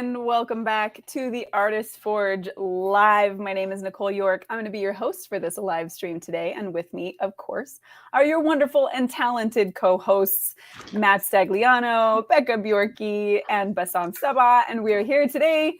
everyone. Welcome back to the Artist Forge Live. My name is Nicole York. I'm going to be your host for this live stream today. And with me, of course, are your wonderful and talented co-hosts, Matt Stagliano, Becca Bjorky, and Bassam Sabah. And we are here today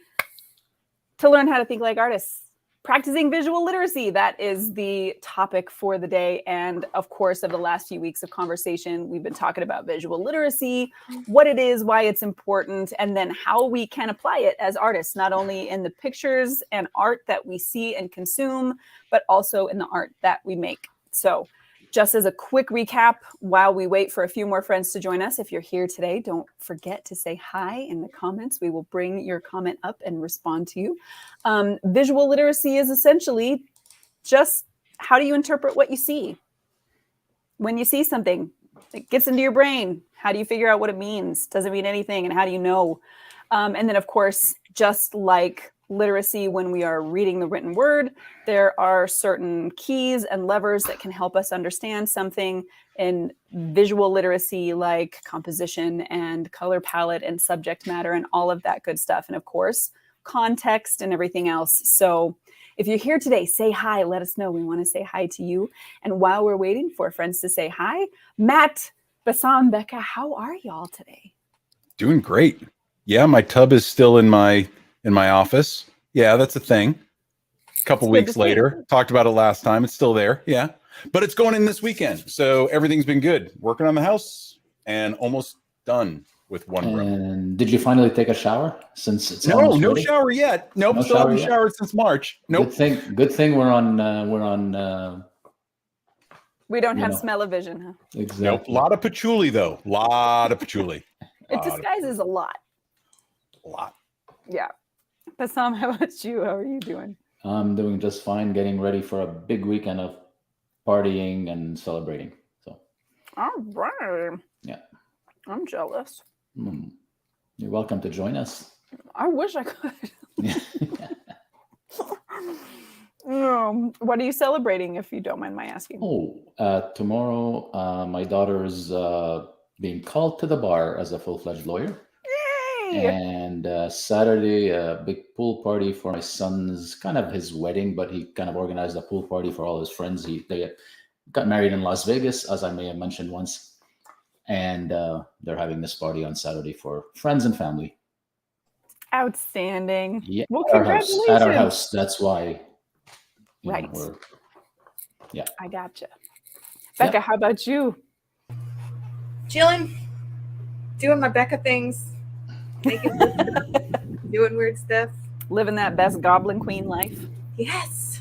to learn how to think like artists. Practicing visual literacy, that is the topic for the day. And of course, of the last few weeks of conversation, we've been talking about visual literacy, what it is, why it's important, and then how we can apply it as artists, not only in the pictures and art that we see and consume, but also in the art that we make. So just as a quick recap, while we wait for a few more friends to join us, if you're here today, don't forget to say hi in the comments. We will bring your comment up and respond to you. Visual literacy is essentially just how do you interpret what you see? When you see something, it gets into your brain. How do you figure out what it means? Does it mean anything? And how do you know? And then, of course, just like literacy, when we are reading the written word, there are certain keys and levers that can help us understand something. In visual literacy, like composition and color palette and subject matter and all of that good stuff. And of course, context and everything else. So if you're here today, say hi, let us know. We want to say hi to you. And while we're waiting for friends to say hi, Matt, Bassam, Becca, how are y'all today? Doing great. Yeah, my tub is still in my office. Yeah, that's a thing. A couple weeks later, talked about it last time. It's still there. Yeah, but it's going in this weekend. So everything's been good. Working on the house and almost done with one room. And did you finally take a shower since it's no shower yet? Nope, still haven't showered since March. Nope. Good thing we're on. We don't have smell-o-vision, huh? Exactly. Nope. A lot of patchouli though. A lot of patchouli. It disguises a lot. A lot. Yeah. Bassam, how about you? How are you doing? I'm doing just fine, getting ready for a big weekend of partying and celebrating. So. All right. Yeah. I'm jealous. You're welcome to join us. I wish I could. What are you celebrating, if you don't mind my asking? Tomorrow, my daughter's being called to the bar as a full-fledged lawyer. Yay! And Saturday, a big pool party for my son's, kind of his wedding, but he kind of organized a pool party for all his friends. They got married in Las Vegas, as I may have mentioned once. And they're having this party on Saturday for friends and family. Outstanding. Yeah, well, congratulations. At our house. That's why. Right. Yeah. I gotcha. Becca, how about you? Chilling, doing my Becca things, making doing weird stuff. Living that best Goblin Queen life. Yes.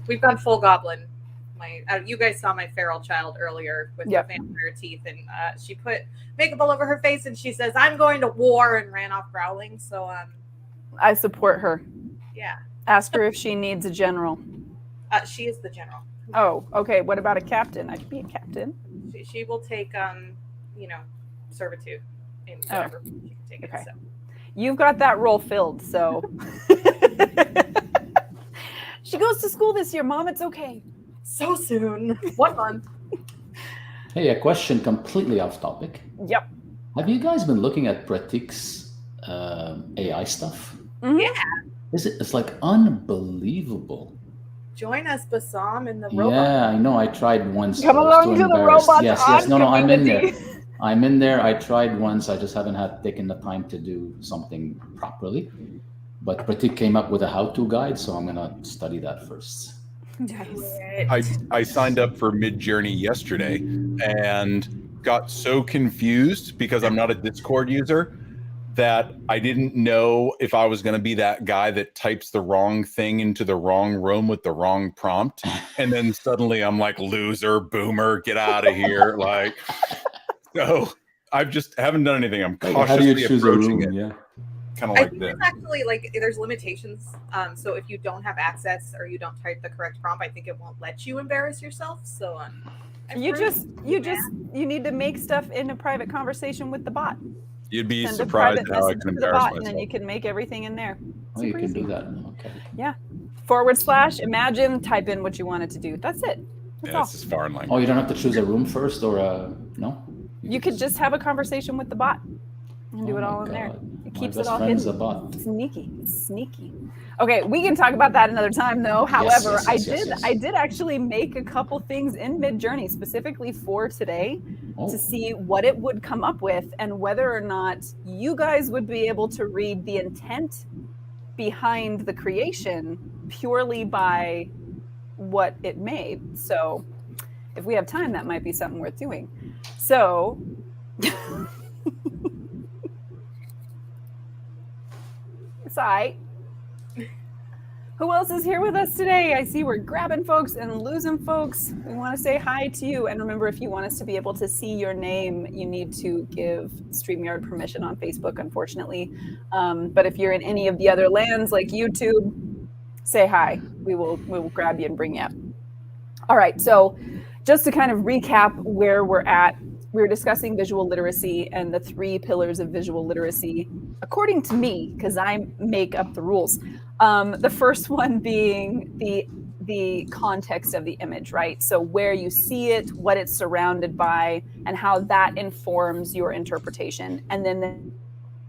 We've gone full goblin. You guys saw my feral child earlier with the vampire teeth, and she put makeup all over her face, and she says, "I'm going to war," and ran off growling. So I support her. Yeah. Ask her if she needs a general. She is the general. Oh, okay. What about a captain? I could be a captain. She will take servitude in whatever she can take it. So. You've got that role filled, so she goes to school this year, Mom. It's okay. So soon. 1 month. Hey, a question completely off topic. Yep. Have you guys been looking at Pratik's AI stuff? Mm-hmm. Yeah. It's like unbelievable. Join us, Bassam, in the robot. Yeah, I know. I tried once. Come along to the robot. Yes. No, I'm in there. I'm in there. I tried once. I just haven't taken the time to do something properly. But Pratik came up with a how-to guide, so I'm gonna study that first. Nice. I signed up for Midjourney yesterday and got so confused because I'm not a Discord user that I didn't know if I was going to be that guy that types the wrong thing into the wrong room with the wrong prompt. And then suddenly I'm like, loser, boomer, get out of here. Like, so I haven't done anything. I'm cautiously How do you choose approaching a room? it. Yeah. Kind of I like think this. it's actually there's limitations. So if you don't have access or you don't type the correct prompt, I think it won't let you embarrass yourself. So you need to make stuff in a private conversation with the bot. You'd be Send surprised a private how I message can to the embarrass bot, myself. and then you can make everything in there. Oh, you Super can easy. do that. Okay. Yeah. / imagine, type in what you want it to do. That's it. That's all. This is foreign language. Oh, you don't have to choose a room first, or no? You could just have a conversation with the bot and do it all in there. God. It My keeps it best all friend's hidden. a bot. Sneaky, sneaky. Okay, we can talk about that another time, though. However, yes. I did actually make a couple things in Midjourney specifically for today to Oh, see what it would come up with and whether or not you guys would be able to read the intent behind the creation purely by what it made. So, if we have time, that might be something worth doing. So, it's all right. Who else is here with us today? I see we're grabbing folks and losing folks. We want to say hi to you. And remember, if you want us to be able to see your name, you need to give StreamYard permission on Facebook, unfortunately. But if you're in any of the other lands like YouTube, say hi. We will grab you and bring you up. All right. So just to kind of recap where we're at, we were discussing visual literacy and the 3 pillars of visual literacy, according to me, because I make up the rules. The first one being the context of the image, right? So where you see it, what it's surrounded by, and how that informs your interpretation. And then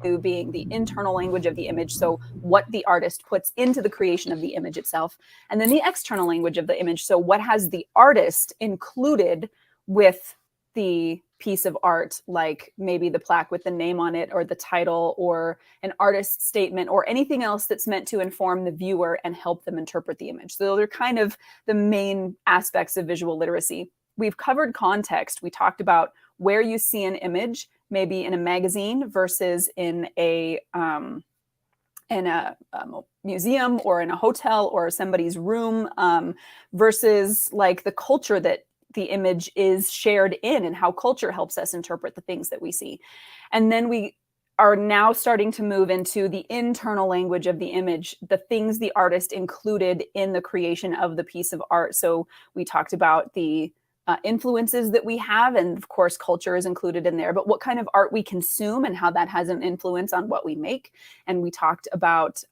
the being the internal language of the image, so what the artist puts into the creation of the image itself, and then the external language of the image, so what has the artist included with the piece of art, like maybe the plaque with the name on it, or the title, or an artist statement, or anything else that's meant to inform the viewer and help them interpret the image. So they're kind of the main aspects of visual literacy. We've covered context. We talked about where you see an image, maybe in a magazine versus in a museum or in a hotel or somebody's room, versus like the culture that the image is shared in and how culture helps us interpret the things that we see. And then we are now starting to move into the internal language of the image, the things the artist included in the creation of the piece of art. So we talked about the influences that we have, and of course culture is included in there, but what kind of art we consume and how that has an influence on what we make. And we talked about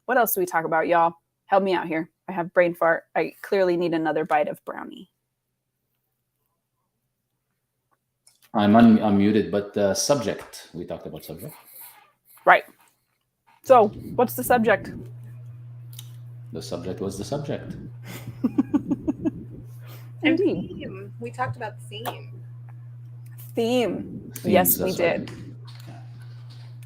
what else do we talk about, y'all? Help me out here. I have brain fart. I clearly need another bite of brownie. I'm unmuted, but subject. We talked about subject. Right. So what's the subject? The subject was the subject. And Indeed. theme. We talked about theme. Theme. Themes, Yes, we that's right. did.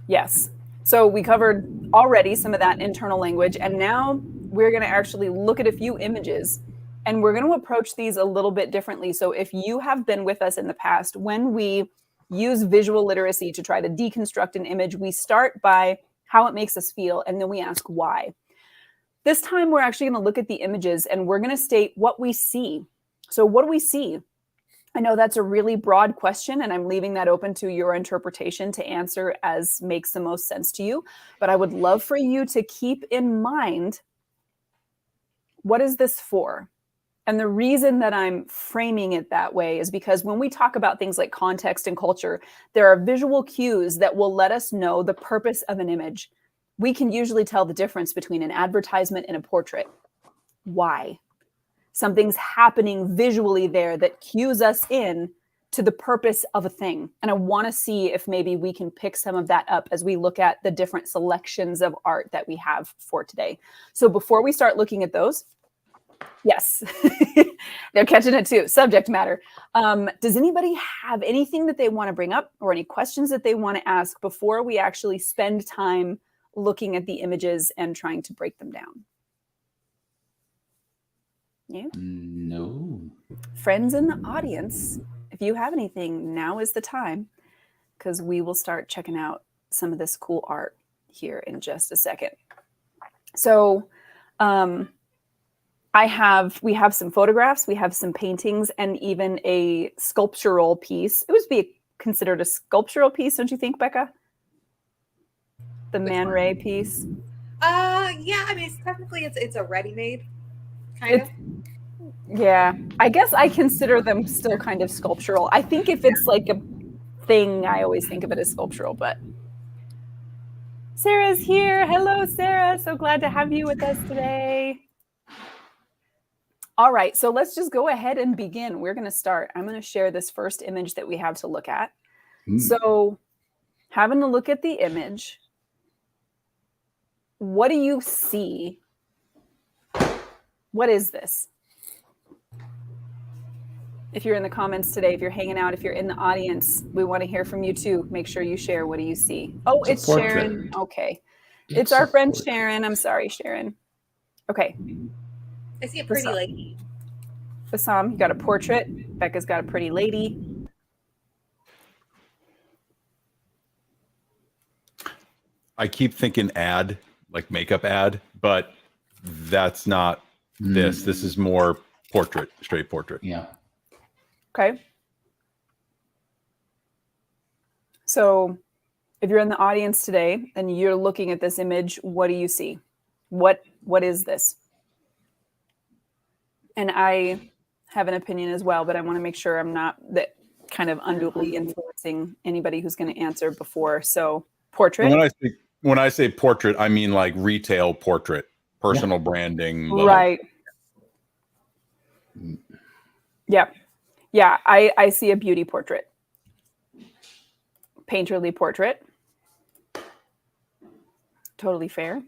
Yes. So we covered already some of that internal language, and now we're going to actually look at a few images, and we're going to approach these a little bit differently. So if you have been with us in the past, when we use visual literacy to try to deconstruct an image, we start by how it makes us feel, and then we ask why. This time, we're actually going to look at the images, and we're going to state what we see. So what do we see? I know that's a really broad question, and I'm leaving that open to your interpretation to answer as makes the most sense to you. But I would love for you to keep in mind, what is this for? And the reason that I'm framing it that way is because when we talk about things like context and culture, there are visual cues that will let us know the purpose of an image. We can usually tell the difference between an advertisement and a portrait. Why? Something's happening visually there that cues us in to the purpose of a thing. And I want to see if maybe we can pick some of that up as we look at the different selections of art that we have for today. So before we start looking at those, yes, they're catching it too. Subject matter. Does anybody have anything that they want to bring up or any questions that they want to ask before we actually spend time looking at the images and trying to break them down? Yeah. No. Friends in the audience, if you have anything, now is the time, because we will start checking out some of this cool art here in just a second. So we have some photographs, we have some paintings, and even a sculptural piece. It would be considered a sculptural piece, don't you think, Becca? The Man Ray piece. Yeah, I mean, technically it's a ready-made kind of. Yeah, I guess I consider them still kind of sculptural. I think if it's like a thing, I always think of it as sculptural, but Sarah's here. Hello, Sarah. So glad to have you with us today. All right, so let's just go ahead and begin. We're going to start. I'm going to share this first image that we have to look at. So having a look at the image, what do you see? What is this? If you're in the comments today, if you're hanging out, if you're in the audience, we want to hear from you too. Make sure you share. What do you see? Oh, it's Sharon. Okay. It's our friend Sharon. I'm sorry, Sharon. Okay. I see a pretty lady. Bassam, you got a portrait. Becca's got a pretty lady. I keep thinking ad, like makeup ad, but that's not this. This is more portrait, straight portrait. Yeah. Okay. So if you're in the audience today and you're looking at this image, what do you see? What is this? And I have an opinion as well, but I want to make sure I'm not that kind of unduly influencing anybody who's going to answer before. So portrait. When I say portrait, I mean like retail portrait, personal branding. Level. Right. Yeah. Yeah. I see a beauty portrait. Painterly portrait. Totally fair.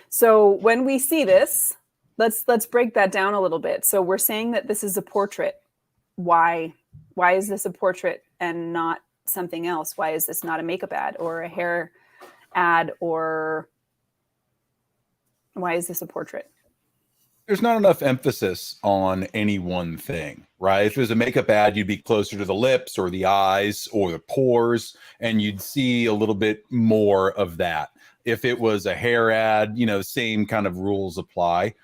So when we see this, let's break that down a little bit. So we're saying that this is a portrait. Why is this a portrait and not something else? Why is this not a makeup ad or a hair ad, or why is this a portrait? There's not enough emphasis on any one thing, right? If it was a makeup ad, you'd be closer to the lips or the eyes or the pores, and you'd see a little bit more of that. If it was a hair ad, same kind of rules apply.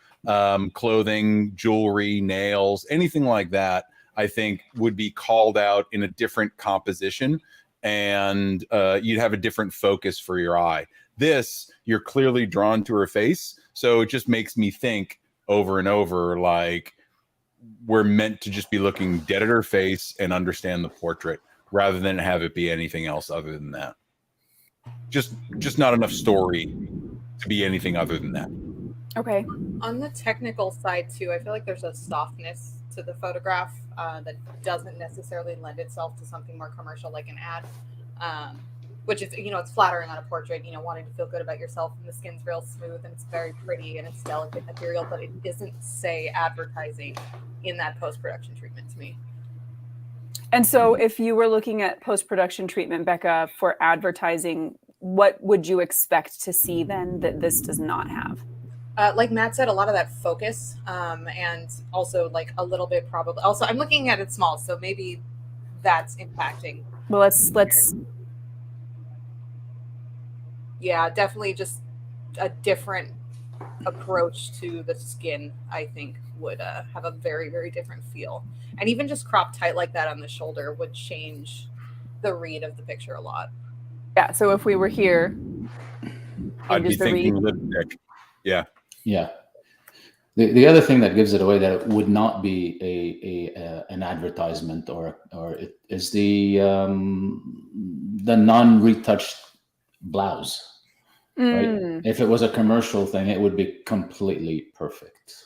Clothing, jewelry, nails, anything like that, I think would be called out in a different composition, and you'd have a different focus for your eye. This, you're clearly drawn to her face, so it just makes me think over and over, like we're meant to just be looking dead at her face and understand the portrait rather than have it be anything else other than that. Just not enough story to be anything other than that. Okay. On the technical side too, I feel like there's a softness to the photograph that doesn't necessarily lend itself to something more commercial like an ad, which is, it's flattering on a portrait, wanting to feel good about yourself, and the skin's real smooth and it's very pretty and it's delicate material, but it doesn't say advertising in that post-production treatment to me. And so if you were looking at post-production treatment, Becca, for advertising, what would you expect to see then that this does not have? Like Matt said, a lot of that focus, and also like a little bit probably. Also, I'm looking at it small, so maybe that's impacting. Well, let's. Yeah, definitely just a different approach to the skin, I think, would have a very, very different feel. And even just cropped tight like that on the shoulder would change the read of the picture a lot. Yeah, so if we were here, I'd be thinking lipstick. Yeah. Yeah. The other thing that gives it away that it would not be an advertisement or it is the non-retouched blouse. Right? If it was a commercial thing, it would be completely perfect.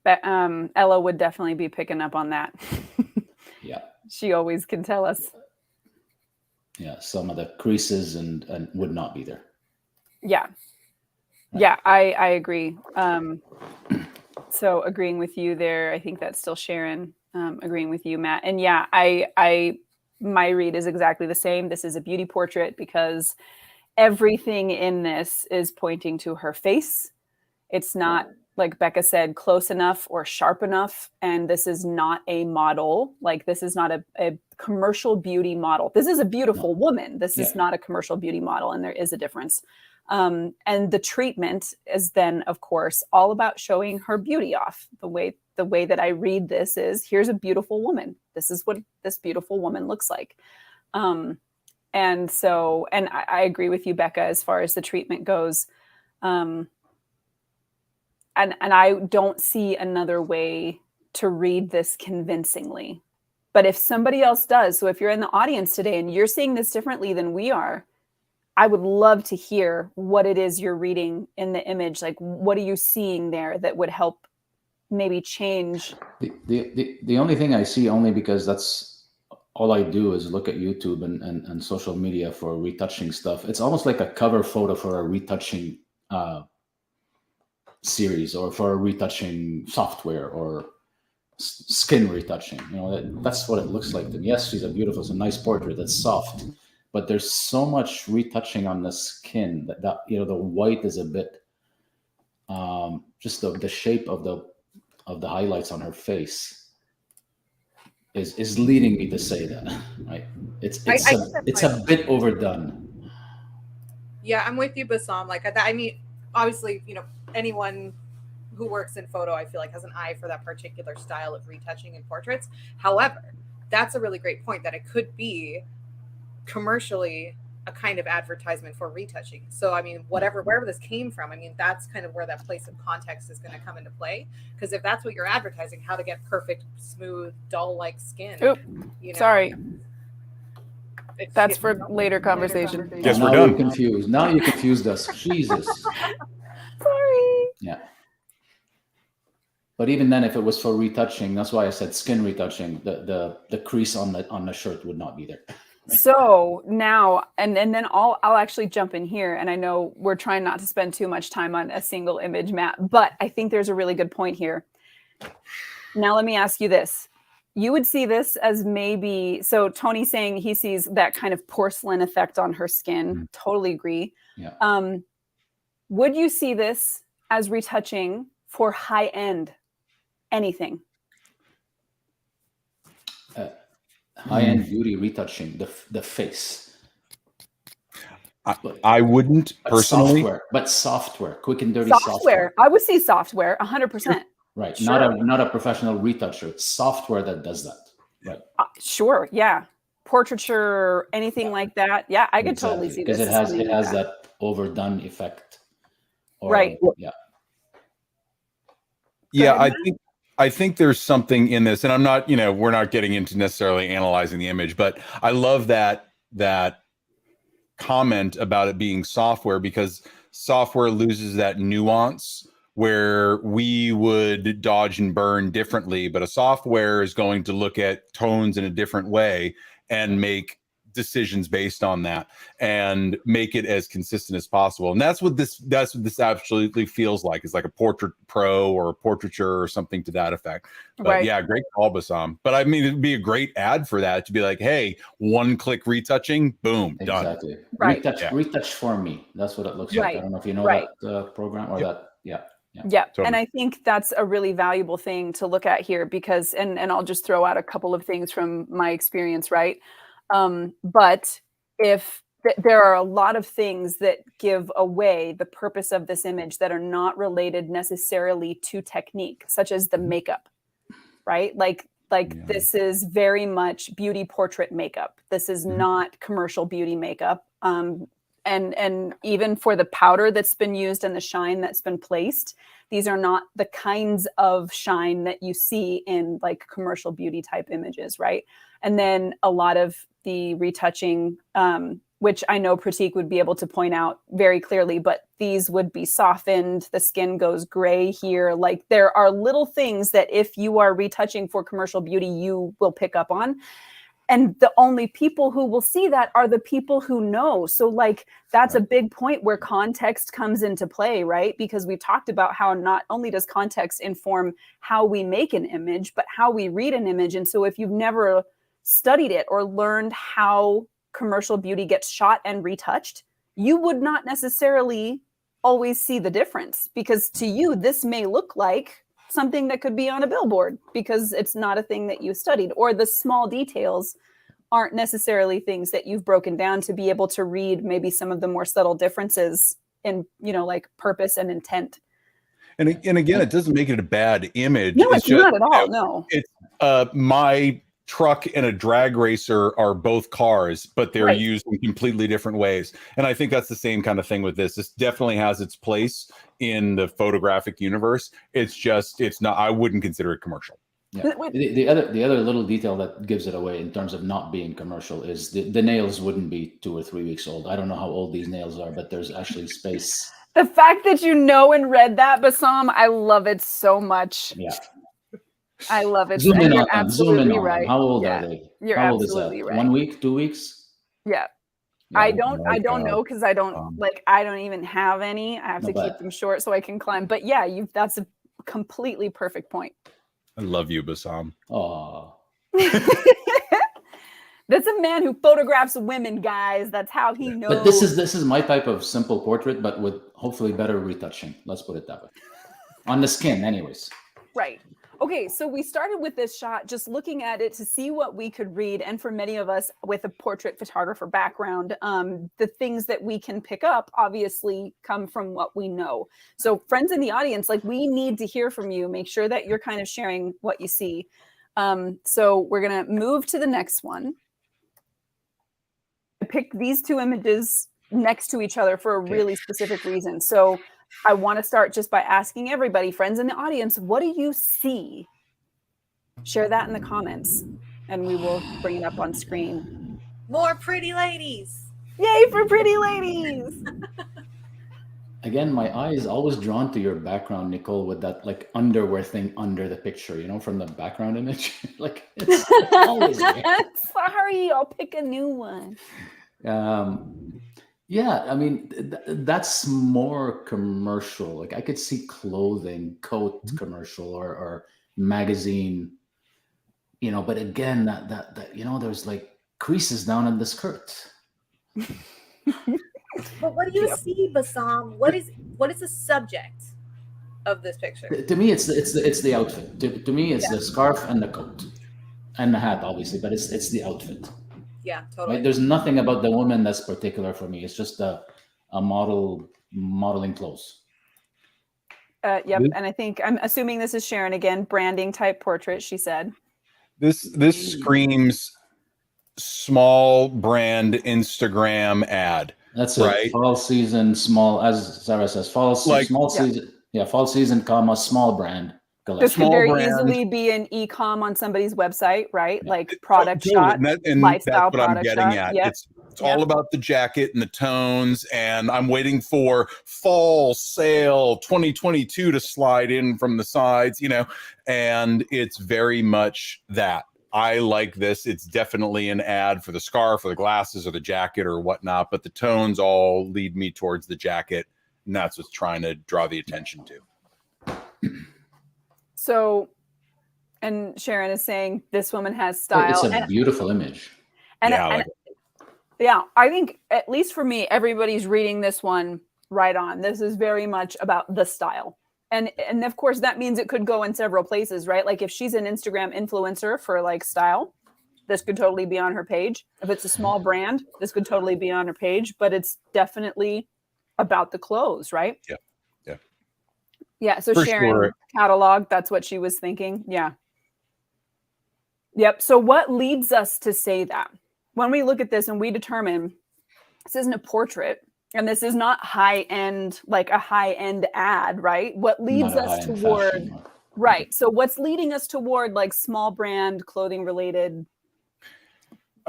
But Ella would definitely be picking up on that. Yeah. She always can tell us. Yeah, some of the creases and would not be there. Yeah. Yeah, I agree. So agreeing with you there, I think that's still Sharon agreeing with you, Matt. And yeah, my read is exactly the same. This is a beauty portrait because everything in this is pointing to her face. It's not, like Becca said, close enough or sharp enough. And this is not a model. Like this is not a commercial beauty model. This is a beautiful woman. This is not a commercial beauty model. And there is a difference. And the treatment is then, of course, all about showing her beauty off. The way that I read this is, here's a beautiful woman. This is what this beautiful woman looks like. And I agree with you, Becca, as far as the treatment goes. And I don't see another way to read this convincingly. But if somebody else does, so if you're in the audience today and you're seeing this differently than we are, I would love to hear what it is you're reading in the image. Like, what are you seeing there that would help maybe change? The only thing I see, only because that's all I do is look at YouTube and social media for retouching stuff. It's almost like a cover photo for a retouching series or for retouching software or skin retouching. That's what it looks like. And yes, she's it's a nice portrait. It's soft, but there's so much retouching on the skin that the white is a bit just the shape of the highlights on her face is leading me to say that, right? It's a bit overdone. Yeah, I'm with you, Bassam. Like, I mean, obviously, anyone who works in photo, I feel like, has an eye for that particular style of retouching in portraits. However, that's a really great point, that it could be commercially a kind of advertisement for retouching. So, I mean, wherever this came from, I mean, that's kind of where that place of context is going to come into play. Because if that's what you're advertising, how to get perfect, smooth, dull-like skin. Oop, sorry. That's for later conversation. Yes, now we're done. You're confused. Now you confused us. Jesus. Sorry. Yeah. But even then, if it was for retouching, that's why I said skin retouching. The crease on the shirt would not be there. So now, and then I'll actually jump in here. And I know we're trying not to spend too much time on a single image, Matt, but I think there's a really good point here. Now, let me ask you this. You would see this as maybe, so Tony's saying he sees that kind of porcelain effect on her skin. Mm-hmm. Totally agree. Yeah. Would you see this as retouching for high-end anything? High-end beauty retouching the face. I wouldn't personally. Software, quick and dirty software. I would see software 100%. Right. Sure. Not a professional retoucher. It's software that does that. Right. Sure. Yeah. Portraiture, anything like that. Yeah, I could totally see this. Because it has that overdone effect. Right. Yeah. Yeah, I think there's something in this, and I'm not, we're not getting into necessarily analyzing the image, but I love that comment about it being software, because software loses that nuance where we would dodge and burn differently, but a software is going to look at tones in a different way and make decisions based on that and make it as consistent as possible. And that's what this absolutely feels like. It's like a Portrait Pro or a Portraiture or something to that effect. But right. Yeah, great call, Bassam. But I mean, it'd be a great ad for that, to be like, hey, one-click retouching, boom, done. Exactly. Right. Retouch for me. That's what it looks like. I don't know if you know that program or that. Yeah. Yeah. Totally. And I think that's a really valuable thing to look at here, because, and I'll just throw out a couple of things from my experience, right? But if there are a lot of things that give away the purpose of this image that are not related necessarily to technique, such as the makeup, right? Like This is very much beauty portrait makeup. This is not commercial beauty makeup. And even for the powder that's been used and the shine that's been placed, these are not the kinds of shine that you see in like commercial beauty type images, right? And then a lot of the retouching, which I know Pratik would be able to point out very clearly, but these would be softened. The skin goes gray here. Like, there are little things that if you are retouching for commercial beauty, you will pick up on. And the only people who will see that are the people who know. So like, that's a big point where context comes into play, right? Because we talked about how not only does context inform how we make an image, but how we read an image. And so if you've never studied it or learned how commercial beauty gets shot and retouched, you would not necessarily always see the difference, because to you, this may look like something that could be on a billboard because it's not a thing that you studied, or the small details aren't necessarily things that you've broken down to be able to read maybe some of the more subtle differences in, like purpose and intent. And again, it doesn't make it a bad image. No, it's not at all. No. It's my truck and a drag racer are both cars, but they're used in completely different ways. And I think that's the same kind of thing with this. This definitely has its place in the photographic universe. It's not, I wouldn't consider it commercial. Yeah. The other little detail that gives it away in terms of not being commercial is the nails wouldn't be 2 or 3 weeks old. I don't know how old these nails are, but there's actually space. The fact that you know and read that, Bassam, I love it so much. Yeah. I love it. Zoom in you're on absolutely them. right. How old are they? You're How old absolutely is that? right. 1 week, 2 weeks? Yeah. Yeah, I don't like, know because I don't I don't even have any. I have Not to keep bad. them short so I can climb. But yeah, that's a completely perfect point. I love you, Bassam. Oh, That's a man who photographs women, guys. That's how he knows. but this is my type of simple portrait, but with hopefully better retouching. Let's put it that way. On the skin, anyways. Right. Okay, so we started with this shot just looking at it to see what we could read. And for many of us with a portrait photographer background, the things that we can pick up obviously come from what we know. So friends in the audience, like we need to hear from you. Make sure that you're kind of sharing what you see. So we're going to move to the next one. I picked these two images next to each other for a really specific reason. So I want to start just by asking everybody, friends in the audience, what do you see? Share that in the comments and we will bring it up on screen. More pretty ladies. Yay for pretty ladies. Again, my eye is always drawn to your background, Nicole, with that like underwear thing under the picture, you know, from the background image. Like it's always there. Sorry, I'll pick a new one. Yeah, I mean, that's more commercial. Like I could see clothing, coat commercial or magazine, you know, but again, that you know, there's like creases down in the skirt. But what do you see, Bassam? What is the subject of this picture? To me, it's the outfit. To me, it's the scarf and the coat and the hat, obviously, but it's the outfit. Yeah, totally. Right? There's nothing about the woman that's particular for me. It's just a modeling clothes. Yep, and I think I'm assuming this is Sharon again, branding type portrait. She said This screams small brand Instagram ad. That's right. Fall season, small, as Sarah says, small season. Yeah, fall season, comma, small brand. This could very easily be an e-com on somebody's website, right? Like product shot, lifestyle that's what I'm getting at. Yep. It's all about the jacket and the tones, and I'm waiting for fall sale 2022 to slide in from the sides, you know, and it's very much that. I like this. It's definitely an ad for the scarf or the glasses or the jacket or whatnot, but the tones all lead me towards the jacket, and that's what's trying to draw the attention to. So, and Sharon is saying this woman has style. It's a beautiful image. Yeah, I think at least for me, everybody's reading this one right on. This is very much about the style. And of course, that means it could go in several places, right? Like if she's an Instagram influencer for like style, this could totally be on her page. If it's a small brand, this could totally be on her page, but it's definitely about the clothes, right? Yeah. Yeah, so For Sharon, sure. catalog, that's what she was thinking. Yeah. Yep. So what leads us to say that? When we look at this and we determine this isn't a portrait and this is not high-end, like a high-end ad, right? What leads us toward, right. So what's leading us toward like small brand clothing related?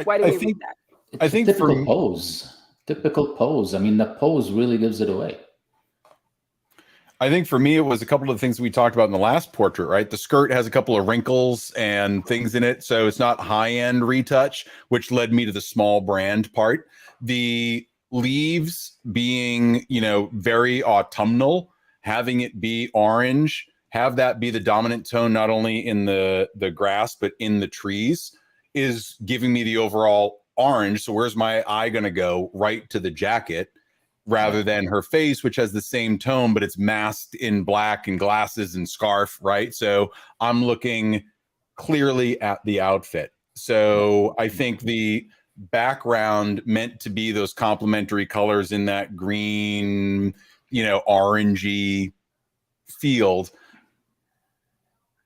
Why do we read that? I think typical pose. I mean, the pose really gives it away. I think for me, it was a couple of the things we talked about in the last portrait, right? The skirt has a couple of wrinkles and things in it. So it's not high-end retouch, which led me to the small brand part. The leaves being, you know, very autumnal, having it be orange, have that be the dominant tone, not only in the grass, but in the trees, is giving me the overall orange. So where's my eye going to go? Right to the jacket, rather than her face, which has the same tone, but it's masked in black and glasses and scarf, right? So I'm looking clearly at the outfit. So I think the background meant to be those complementary colors in that green, you know, orangey field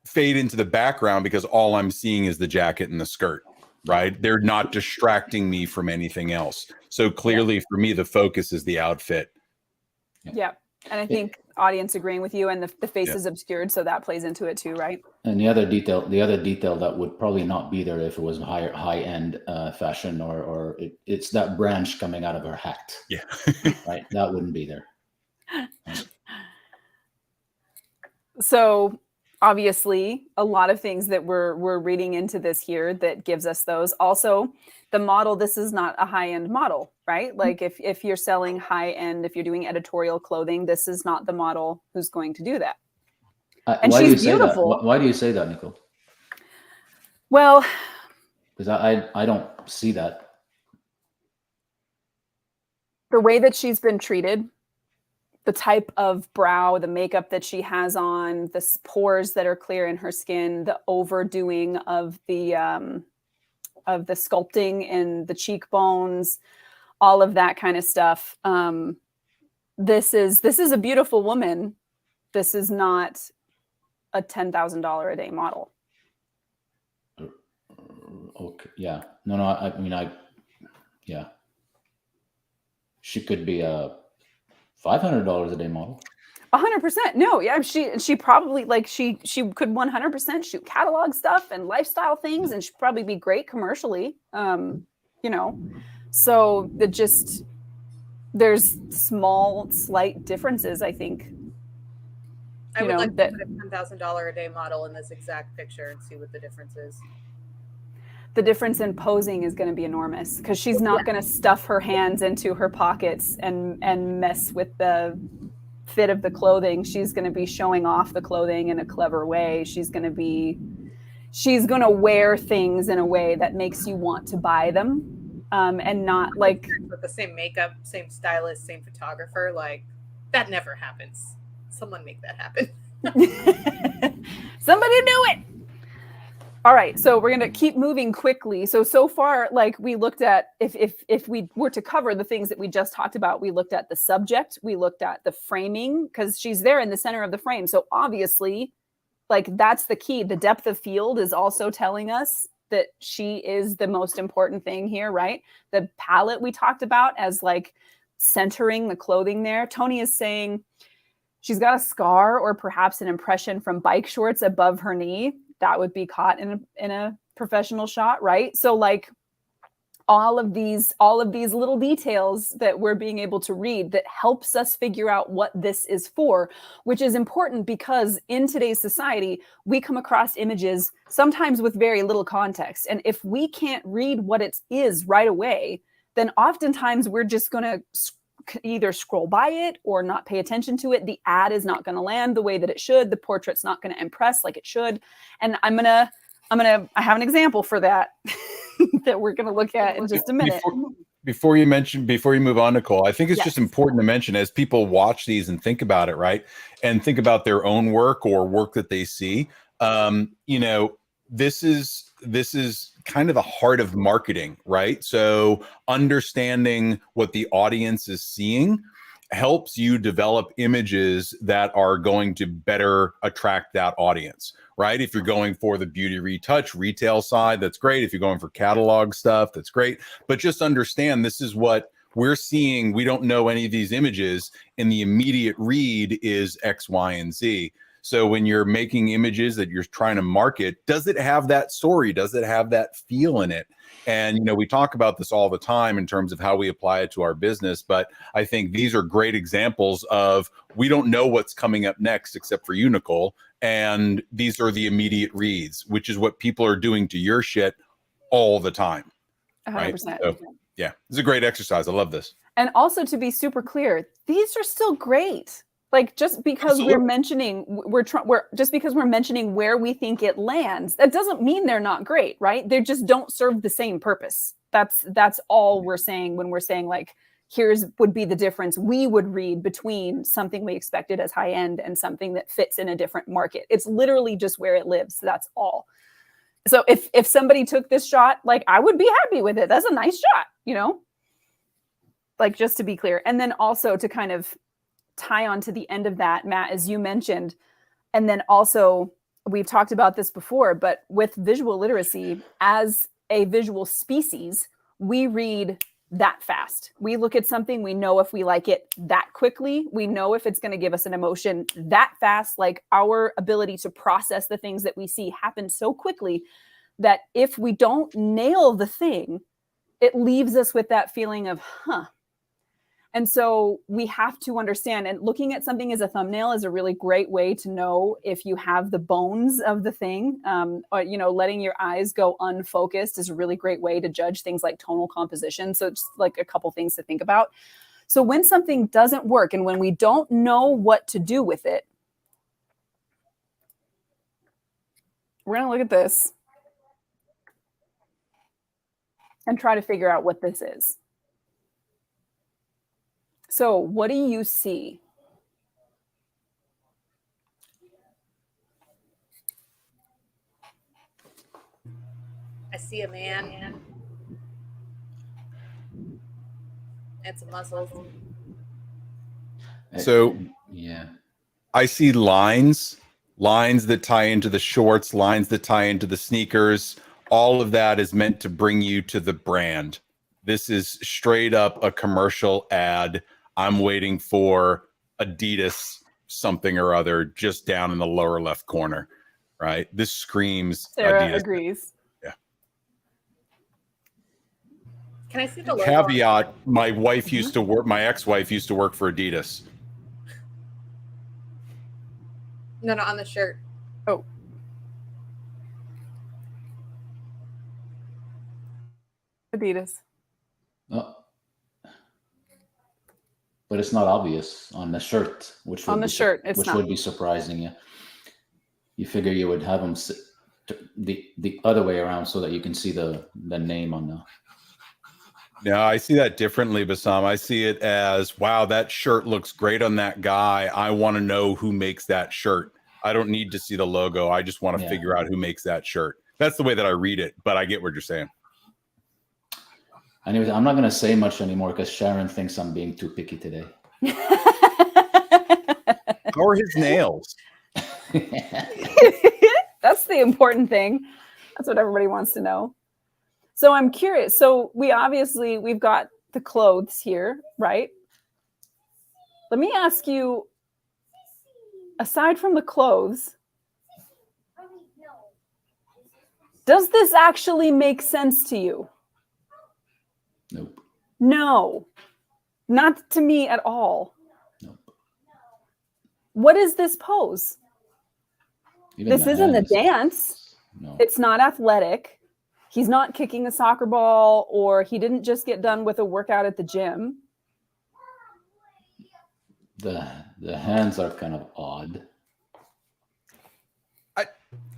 fade into the background because all I'm seeing is the jacket and the skirt. Right? They're not distracting me from anything else. So clearly for me, the focus is the outfit. Yeah. And I think audience agreeing with you, and the face is obscured. So that plays into it too, right? And the other detail that would probably not be there if it was high end fashion or it's that branch coming out of her hat. Yeah. Right. That wouldn't be there. So obviously a lot of things that we're reading into this here that gives us those. Also, the model, this is not a high-end model, right? Like if you're selling high-end, if you're doing editorial clothing, this is not the model who's going to do that. And why do you she's say beautiful. that? Why do you say that, Nicole? Well, Because I don't see that. the way that she's been treated, the type of brow, the makeup that she has on, the pores that are clear in her skin, the overdoing of the sculpting in the cheekbones, all of that kind of stuff. This is a beautiful woman. This is not a $10,000 a day model. Okay. Yeah. No. I mean, yeah. She could be a $500 a day model. 100%. No, yeah, she probably, like, she could 100% shoot catalog stuff and lifestyle things, and she'd probably be great commercially. You know, so there's small, slight differences, I think. I would like to put a $10,000 a day model in this exact picture and see what the difference is. The difference in posing is going to be enormous, because she's not going to stuff her hands into her pockets and mess with the fit of the clothing. She's going to be showing off the clothing in a clever way. She's going to wear things in a way that makes you want to buy them, and not like with the same makeup, same stylist, same photographer. Like, that never happens. Someone make that happen. Somebody do it. All right, so we're going to keep moving quickly. So far, like, we looked at, if we were to cover the things that we just talked about, we looked at the subject, we looked at the framing, because she's there in the center of the frame. So obviously, like, that's the key. The depth of field is also telling us that she is the most important thing here, right? The palette we talked about as, like, centering the clothing there. Tony is saying she's got a scar or perhaps an impression from bike shorts above her knee. That would be caught in a professional shot, right? So, like, all of these little details that we're being able to read that helps us figure out what this is for, which is important because in today's society, we come across images sometimes with very little context. And if we can't read what it is right away, then oftentimes we're just going to either scroll by it or not pay attention to it. The ad is not going to land the way that it should. The portrait's not going to impress like it should. And I have an example for that that we're going to look at in just a minute. Before you move on, Nicole, I think it's just important to mention, as people watch these and think about it, right? And think about their own work or work that they see. This is kind of the heart of marketing, right? So understanding what the audience is seeing helps you develop images that are going to better attract that audience, right? If you're going for the beauty retouch retail side, that's great. If you're going for catalog stuff, that's great. But just understand, this is what we're seeing. We don't know any of these images, and the immediate read is X, Y, and Z. So when you're making images that you're trying to market, does it have that story? Does it have that feel in it? And, we talk about this all the time in terms of how we apply it to our business. But I think these are great examples of, we don't know what's coming up next except for you, Nicole. And these are the immediate reads, which is what people are doing to your shit all the time. 100%. Right? So, yeah, it's a great exercise. I love this. And also, to be super clear, these are still great. Like, just because we're mentioning where we think it lands, that doesn't mean they're not great, right? They just don't serve the same purpose. That's all we're saying when we're saying, like, would be the difference we would read between something we expected as high end and something that fits in a different market. It's literally just where it lives. That's all. So if somebody took this shot, like, I would be happy with it. That's a nice shot, like, just to be clear. And then also to kind of tie on to the end of that, Matt, as you mentioned, and then also we've talked about this before, but with visual literacy as a visual species, we read that fast. We look at something, we know if we like it that quickly, we know if it's going to give us an emotion that fast. Like, our ability to process the things that we see happens so quickly that if we don't nail the thing, it leaves us with that feeling of, And so we have to understand, and looking at something as a thumbnail is a really great way to know if you have the bones of the thing. Or, you know, letting your eyes go unfocused is a really great way to judge things like tonal composition. So just like a couple things to think about. So when something doesn't work and when we don't know what to do with it, we're going to look at this and try to figure out what this is. So what do you see? I see a man and some muscles. So yeah, I see lines that tie into the shorts, lines that tie into the sneakers. All of that is meant to bring you to the brand. This is straight up a commercial ad. I'm waiting for Adidas something or other just down in the lower left corner, right? This screams Sarah Adidas. agrees. Yeah. Can I see the logo? Caveat, my wife used to work, my ex-wife used to work for Adidas. No, on the shirt. Oh. Adidas. oh. But it's not obvious on the shirt, which On would the be, shirt, it's which not. would be surprising. Yeah, you figure you would have them the other way around so that you can see the name on the. No, I see that differently, Bassam. I see it as, wow, that shirt looks great on that guy. I want to know who makes that shirt. I don't need to see the logo. I just want to figure out who makes that shirt. That's the way that I read it, but I get what you're saying. Anyways, I'm not going to say much anymore because Sharon thinks I'm being too picky today. How are his nails? That's the important thing. That's what everybody wants to know. So I'm curious. So we've got the clothes here, right? Let me ask you, aside from the clothes, does this actually make sense to you? Nope. No, not to me at all. Nope. What is this pose? Even This the isn't a hands. dance. No. It's not athletic. He's not kicking a soccer ball, or he didn't just get done with a workout at the gym. The hands are kind of odd.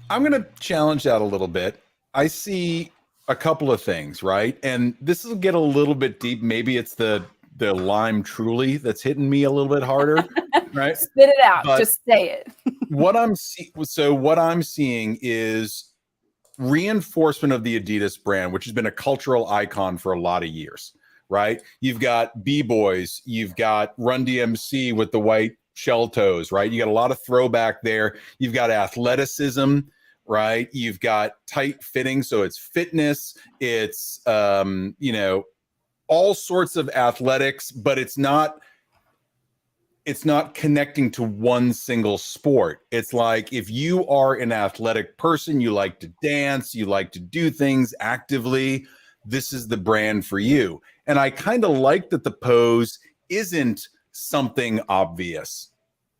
I'm going to challenge that a little bit. I see a couple of things, right? And this will get a little bit deep. Maybe it's the lime truly that's hitting me a little bit harder, right? Spit it out. But just say it. what I'm seeing is reinforcement of the Adidas brand, which has been a cultural icon for a lot of years, right? You've got B-Boys, you've got Run DMC with the white shell toes, right? You got a lot of throwback there. You've got athleticism, right? You've got tight fitting. So it's fitness, it's, all sorts of athletics, but it's not connecting to one single sport. It's like, if you are an athletic person, you like to dance, you like to do things actively, this is the brand for you. And I kind of like that the pose isn't something obvious.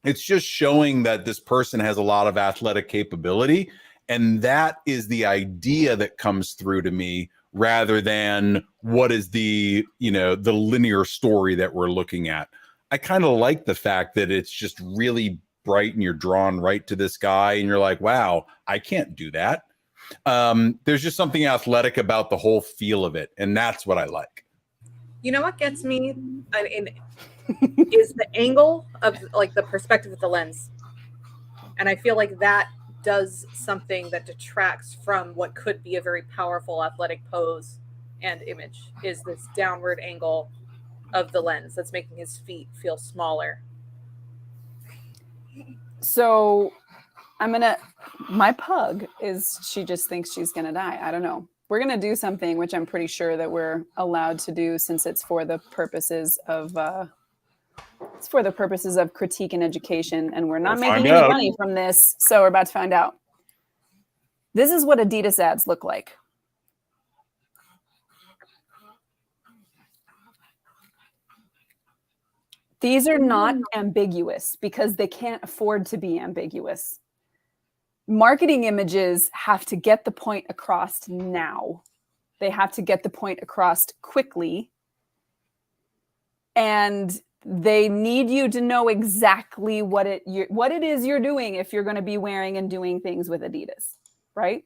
It's just showing that this person has a lot of athletic capability. And that is the idea that comes through to me, rather than what is the linear story that we're looking at. I kind of like the fact that it's just really bright and you're drawn right to this guy and you're like, wow, I can't do that. There's just something athletic about the whole feel of it. And that's what I like. You know what gets me is the angle of, like, the perspective of the lens. And I feel like that does something that detracts from what could be a very powerful athletic pose and image, is this downward angle of the lens that's making his feet feel smaller. So my pug she just thinks she's going to die. I don't know. We're going to do something, which I'm pretty sure that we're allowed to do, since it's for the purposes of, critique and education. And we're not making any money from this. So we're about to find out. This is what Adidas ads look like. These are not ambiguous because they can't afford to be ambiguous. Marketing images have to get the point across now. They have to get the point across quickly. And they need you to know exactly what it is you're doing if you're going to be wearing and doing things with Adidas, right?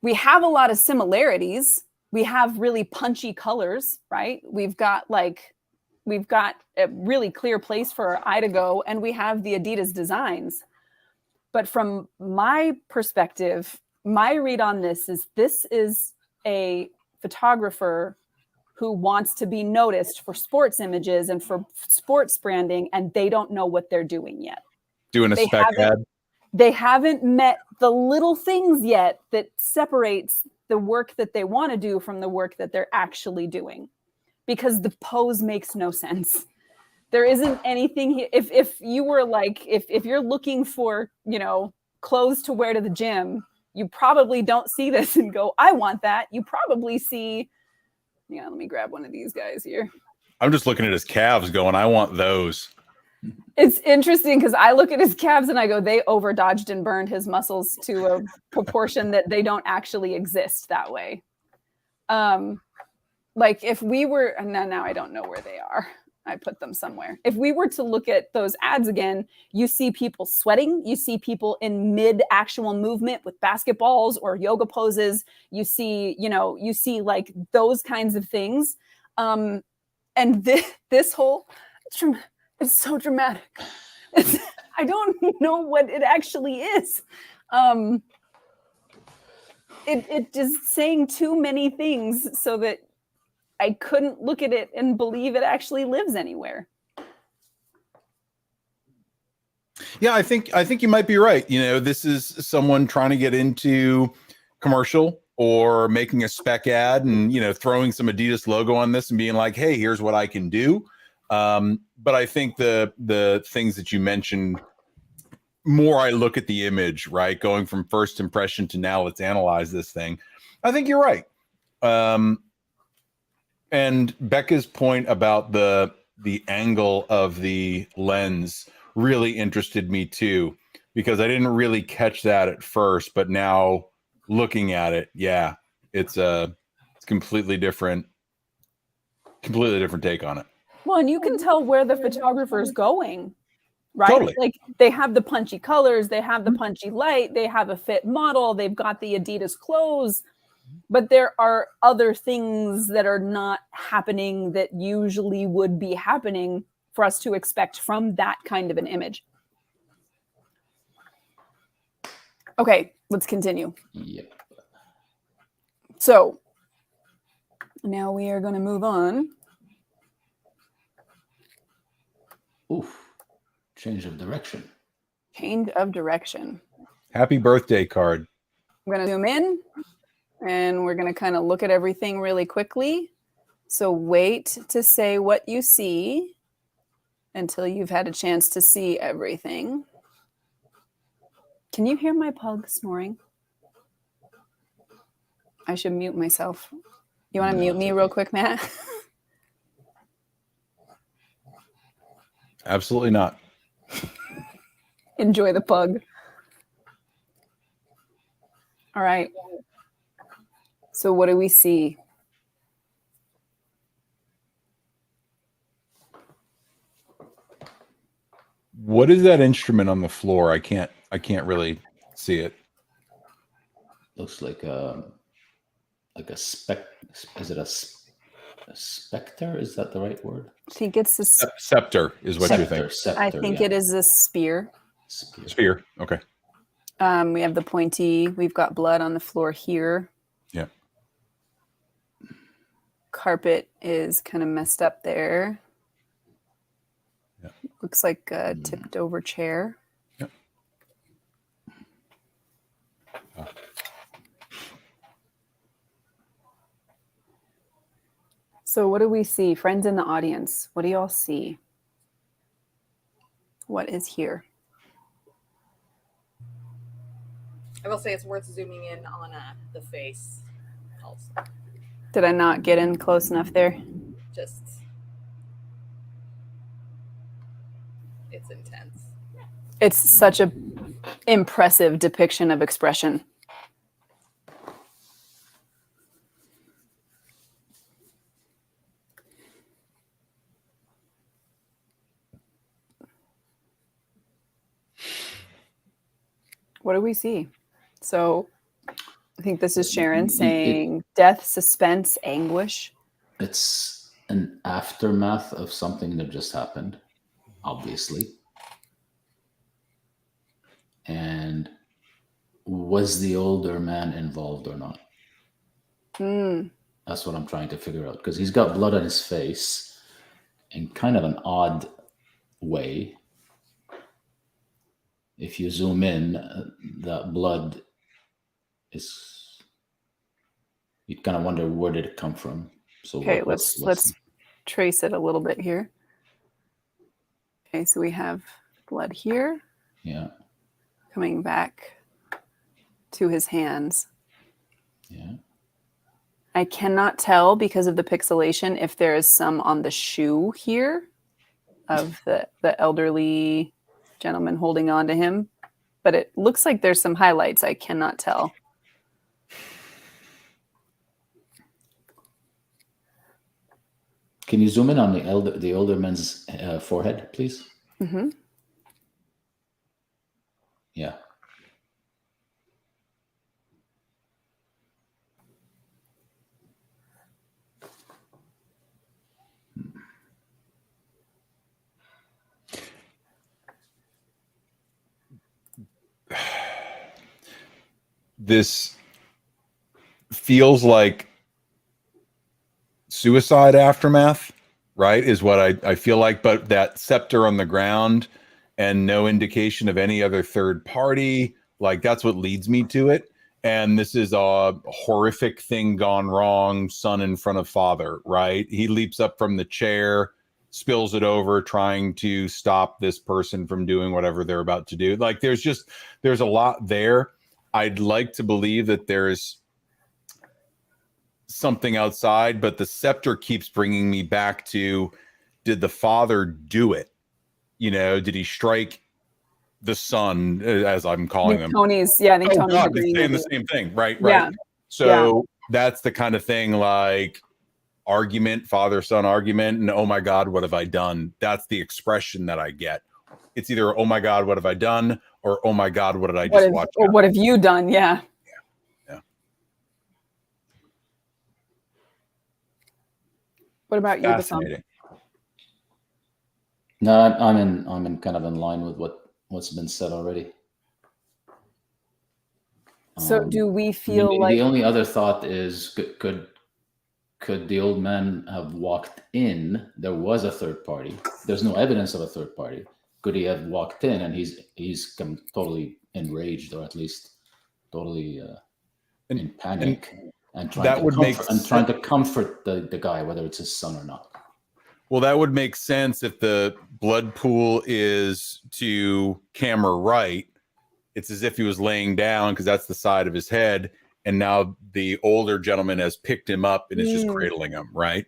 We have a lot of similarities. We have really punchy colors, right? We've got a really clear place for our eye to go, and we have the Adidas designs. But from my perspective, my read on this is a photographer who wants to be noticed for sports images and for sports branding, and they don't know what they're doing yet. Doing a spec ad. They haven't met the little things yet that separates the work that they want to do from the work that they're actually doing, because the pose makes no sense. There isn't anything here. If you were like, if you're looking for, clothes to wear to the gym, you probably don't see this and go, I want that. You probably see, let me grab one of these guys here. I'm just looking at his calves going, I want those. It's interesting because I look at his calves and I go, they over dodged and burned his muscles to a proportion that they don't actually exist that way. Like if we were, now I don't know where they are. I put them somewhere. If we were to look at those ads again, you see people sweating. You see people in mid actual movement with basketballs or yoga poses. You see like those kinds of things. And this whole, it's so dramatic. I don't know what it actually is. It just saying too many things so that I couldn't look at it and believe it actually lives anywhere. Yeah, I think you might be right. This is someone trying to get into commercial or making a spec ad and, throwing some Adidas logo on this and being like, hey, here's what I can do. But I think the things that you mentioned, more I look at the image, right? Going from first impression to now, let's analyze this thing. I think you're right. And Becca's point about the angle of the lens really interested me too, because I didn't really catch that at first, but now looking at it, yeah, it's completely different take on it. Well, and you can tell where the photographer is going, right? Totally. Like they have the punchy colors, they have the punchy light, they have a fit model, they've got the Adidas clothes. But there are other things that are not happening that usually would be happening for us to expect from that kind of an image. Okay, let's continue. Yep. So now we are going to move on. Oof. Change of direction. Change of direction. Happy birthday card. I'm going to zoom in. And we're going to kind of look at everything really quickly. So wait to say what you see until you've had a chance to see everything. Can you hear my pug snoring? I should mute myself. You want to mute me real quick, Matt? Absolutely not. Enjoy the pug. All right. So what do we see? What is that instrument on the floor? I can't really see it. Looks like a spec. Is it a specter? Is that the right word? I think it's a Scepter is what you think. Scepter, I think it is a spear. Spear. Okay. We have the pointy. We've got blood on the floor here. Yeah. Carpet is kind of messed up there. Yeah. Looks like a tipped over chair. Yeah. Oh. So what do we see? Friends in the audience, what do y'all see? What is here? I will say it's worth zooming in on the face also. Did I not get in close enough there? Just it's intense. It's such a impressive depiction of expression. What do we see? So I think this is Sharon saying death, suspense, anguish. It's an aftermath of something that just happened, obviously. And was the older man involved or not? That's what I'm trying to figure out, because he's got blood on his face in kind of an odd way. If you zoom in, that blood is, you kind of wonder, where did it come from? So okay, let's trace it a little bit here. Okay, so we have blood here. Yeah. Coming back to his hands. Yeah. I cannot tell because of the pixelation if there is some on the shoe here of the elderly gentleman holding on to him, but it looks like there's some highlights. I cannot tell. Can you zoom in on the older man's forehead, please? Mm-hmm. Yeah. This feels like suicide aftermath, right? Is what I feel like, but that scepter on the ground and no indication of any other third party, like that's what leads me to it. And this is a horrific thing gone wrong, son in front of father, right? He leaps up from the chair, spills it over, trying to stop this person from doing whatever they're about to do. Like there's a lot there. I'd like to believe that there's something outside, but the scepter keeps bringing me back to, did the father do it? You know, did he strike the son, as I'm calling them? Tony's, yeah, I think Tony's God, they're saying the same thing, right? Yeah. So that's the kind of thing, like argument, father-son argument, and oh my God, what have I done? That's the expression that I get. It's either, oh my God, what have I done? Or, oh my God, what did I just watch? Or what have you done? Yeah. Yeah. What about you, Fascinating. No, I'm in kind of in line with what's been said already. So do we feel like the only other thought is, could the old man have walked in? There was a third party. There's no evidence of a third party. Could he have walked in and he's come totally enraged, or at least totally in panic, and trying to comfort the guy, whether it's his son or not? Well, that would make sense if the blood pool is to camera right. It's as if he was laying down, because that's the side of his head. And now the older gentleman has picked him up and is just cradling him, right?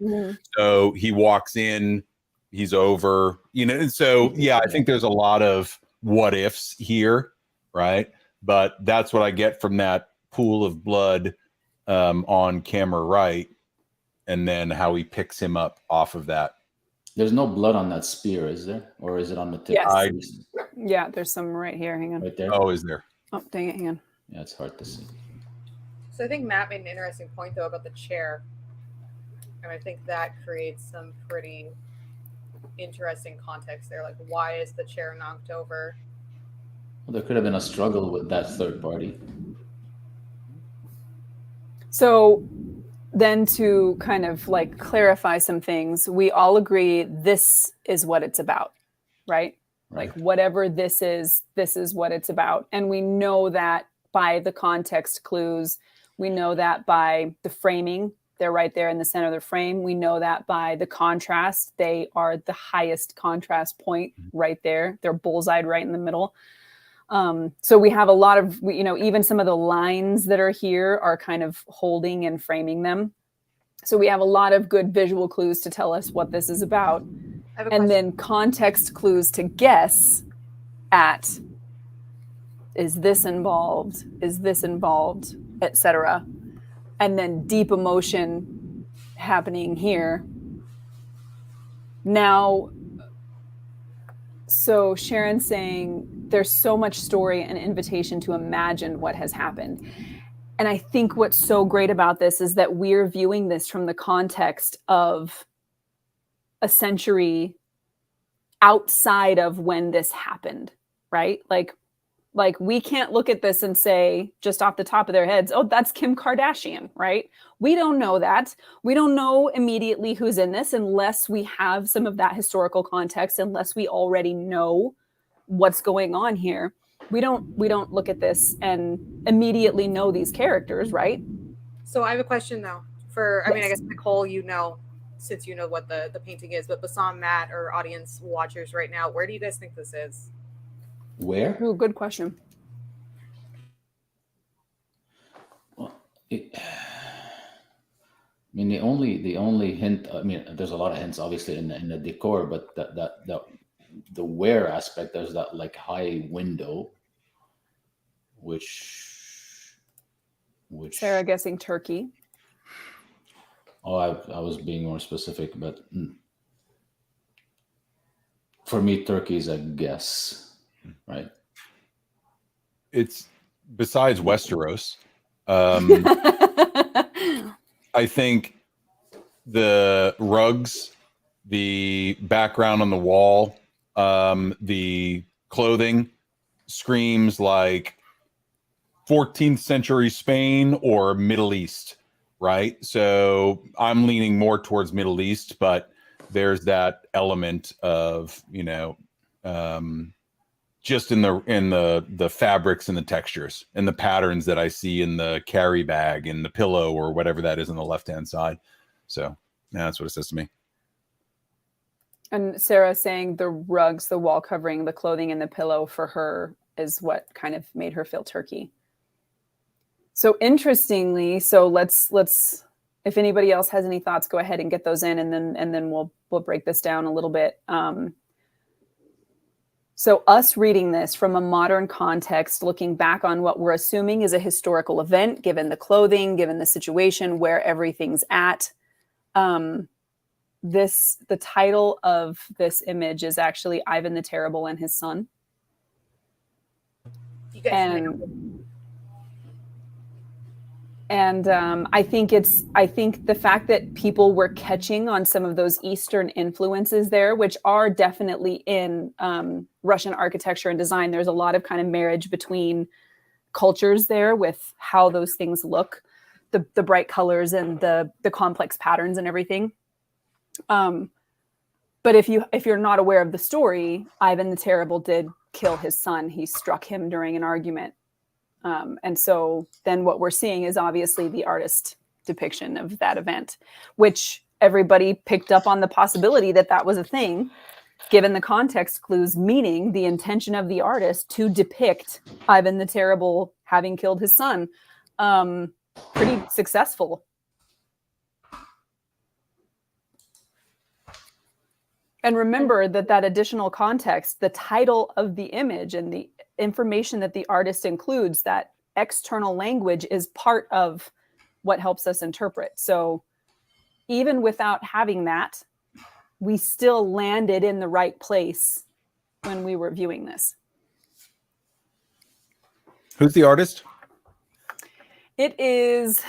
So he walks in, he's over, you know. And so, yeah, I think there's a lot of what ifs here, right? But that's what I get from that pool of blood on camera right, and then how he picks him up off of that. There's no blood on that spear, is there? Or is it on the tip? Yes. Yeah, there's some right here. Hang on. Right there? Oh, is there? Oh, dang it. Hang on. Yeah, it's hard to see. So I think Matt made an interesting point, though, about the chair. And I think that creates some pretty interesting context there. Like, why is the chair knocked over? Well, there could have been a struggle with that third party. So then to kind of like clarify some things, we all agree this is what it's about, right? Like whatever this is what it's about. And we know that by the context clues. We know that by the framing. They're right there in the center of the frame. We know that by the contrast. They are the highest contrast point right there. They're bullseyed right in the middle. So we have a lot of, you know, even some of the lines that are here are kind of holding and framing them. So we have a lot of good visual clues to tell us what this is about. I have a and question. then context clues to guess at, is this involved, etc., and then deep emotion happening here. Now, so Sharon's saying there's so much story and invitation to imagine what has happened. And I think what's so great about this is that we're viewing this from the context of a century outside of when this happened, right? Like we can't look at this and say just off the top of their heads, oh, that's Kim Kardashian, right? We don't know that. We don't know immediately who's in this unless we have some of that historical context, unless we already know what's going on here. We don't look at this and immediately know these characters, right? So I have a question though. I Yes. guess Nicole, since you know what the painting is, but Bassam, Matt, or audience watchers right now, where do you guys think this is? Where? Oh, good question. Well, I mean, the only hint. I mean, there's a lot of hints, obviously, in the decor, but the wear aspect, there's that like high window, which Sarah guessing Turkey. Oh, I was being more specific, but for me, Turkey is a guess, right? It's besides Westeros. I think the rugs, the background on the wall, the clothing screams like 14th century Spain or Middle East, right? So I'm leaning more towards Middle East, but there's that element of, just in the fabrics and the textures and the patterns that I see in the carry bag and the pillow or whatever that is on the left-hand side. So yeah, that's what it says to me. And Sarah saying the rugs, the wall covering, the clothing, and the pillow for her is what kind of made her feel Turkey. So interestingly, let's if anybody else has any thoughts, go ahead and get those in, and then we'll break this down a little bit. So us reading this from a modern context, looking back on what we're assuming is a historical event, given the clothing, given the situation, where everything's at. The title of this image is actually Ivan the Terrible and His Son. You guys And I think the fact that people were catching on some of those Eastern influences there, which are definitely in Russian architecture and design. There's a lot of kind of marriage between cultures there with how those things look, the bright colors and the complex patterns and everything. But if you're not aware of the story, Ivan the Terrible did kill his son. He struck him during an argument. And so then what we're seeing is obviously the artist depiction of that event, which everybody picked up on the possibility that was a thing, given the context clues, meaning the intention of the artist to depict Ivan the Terrible having killed his son. Pretty successful. And remember that additional context, the title of the image and the information that the artist includes, that external language is part of what helps us interpret. So even without having that, we still landed in the right place when we were viewing this. Who's the artist? It is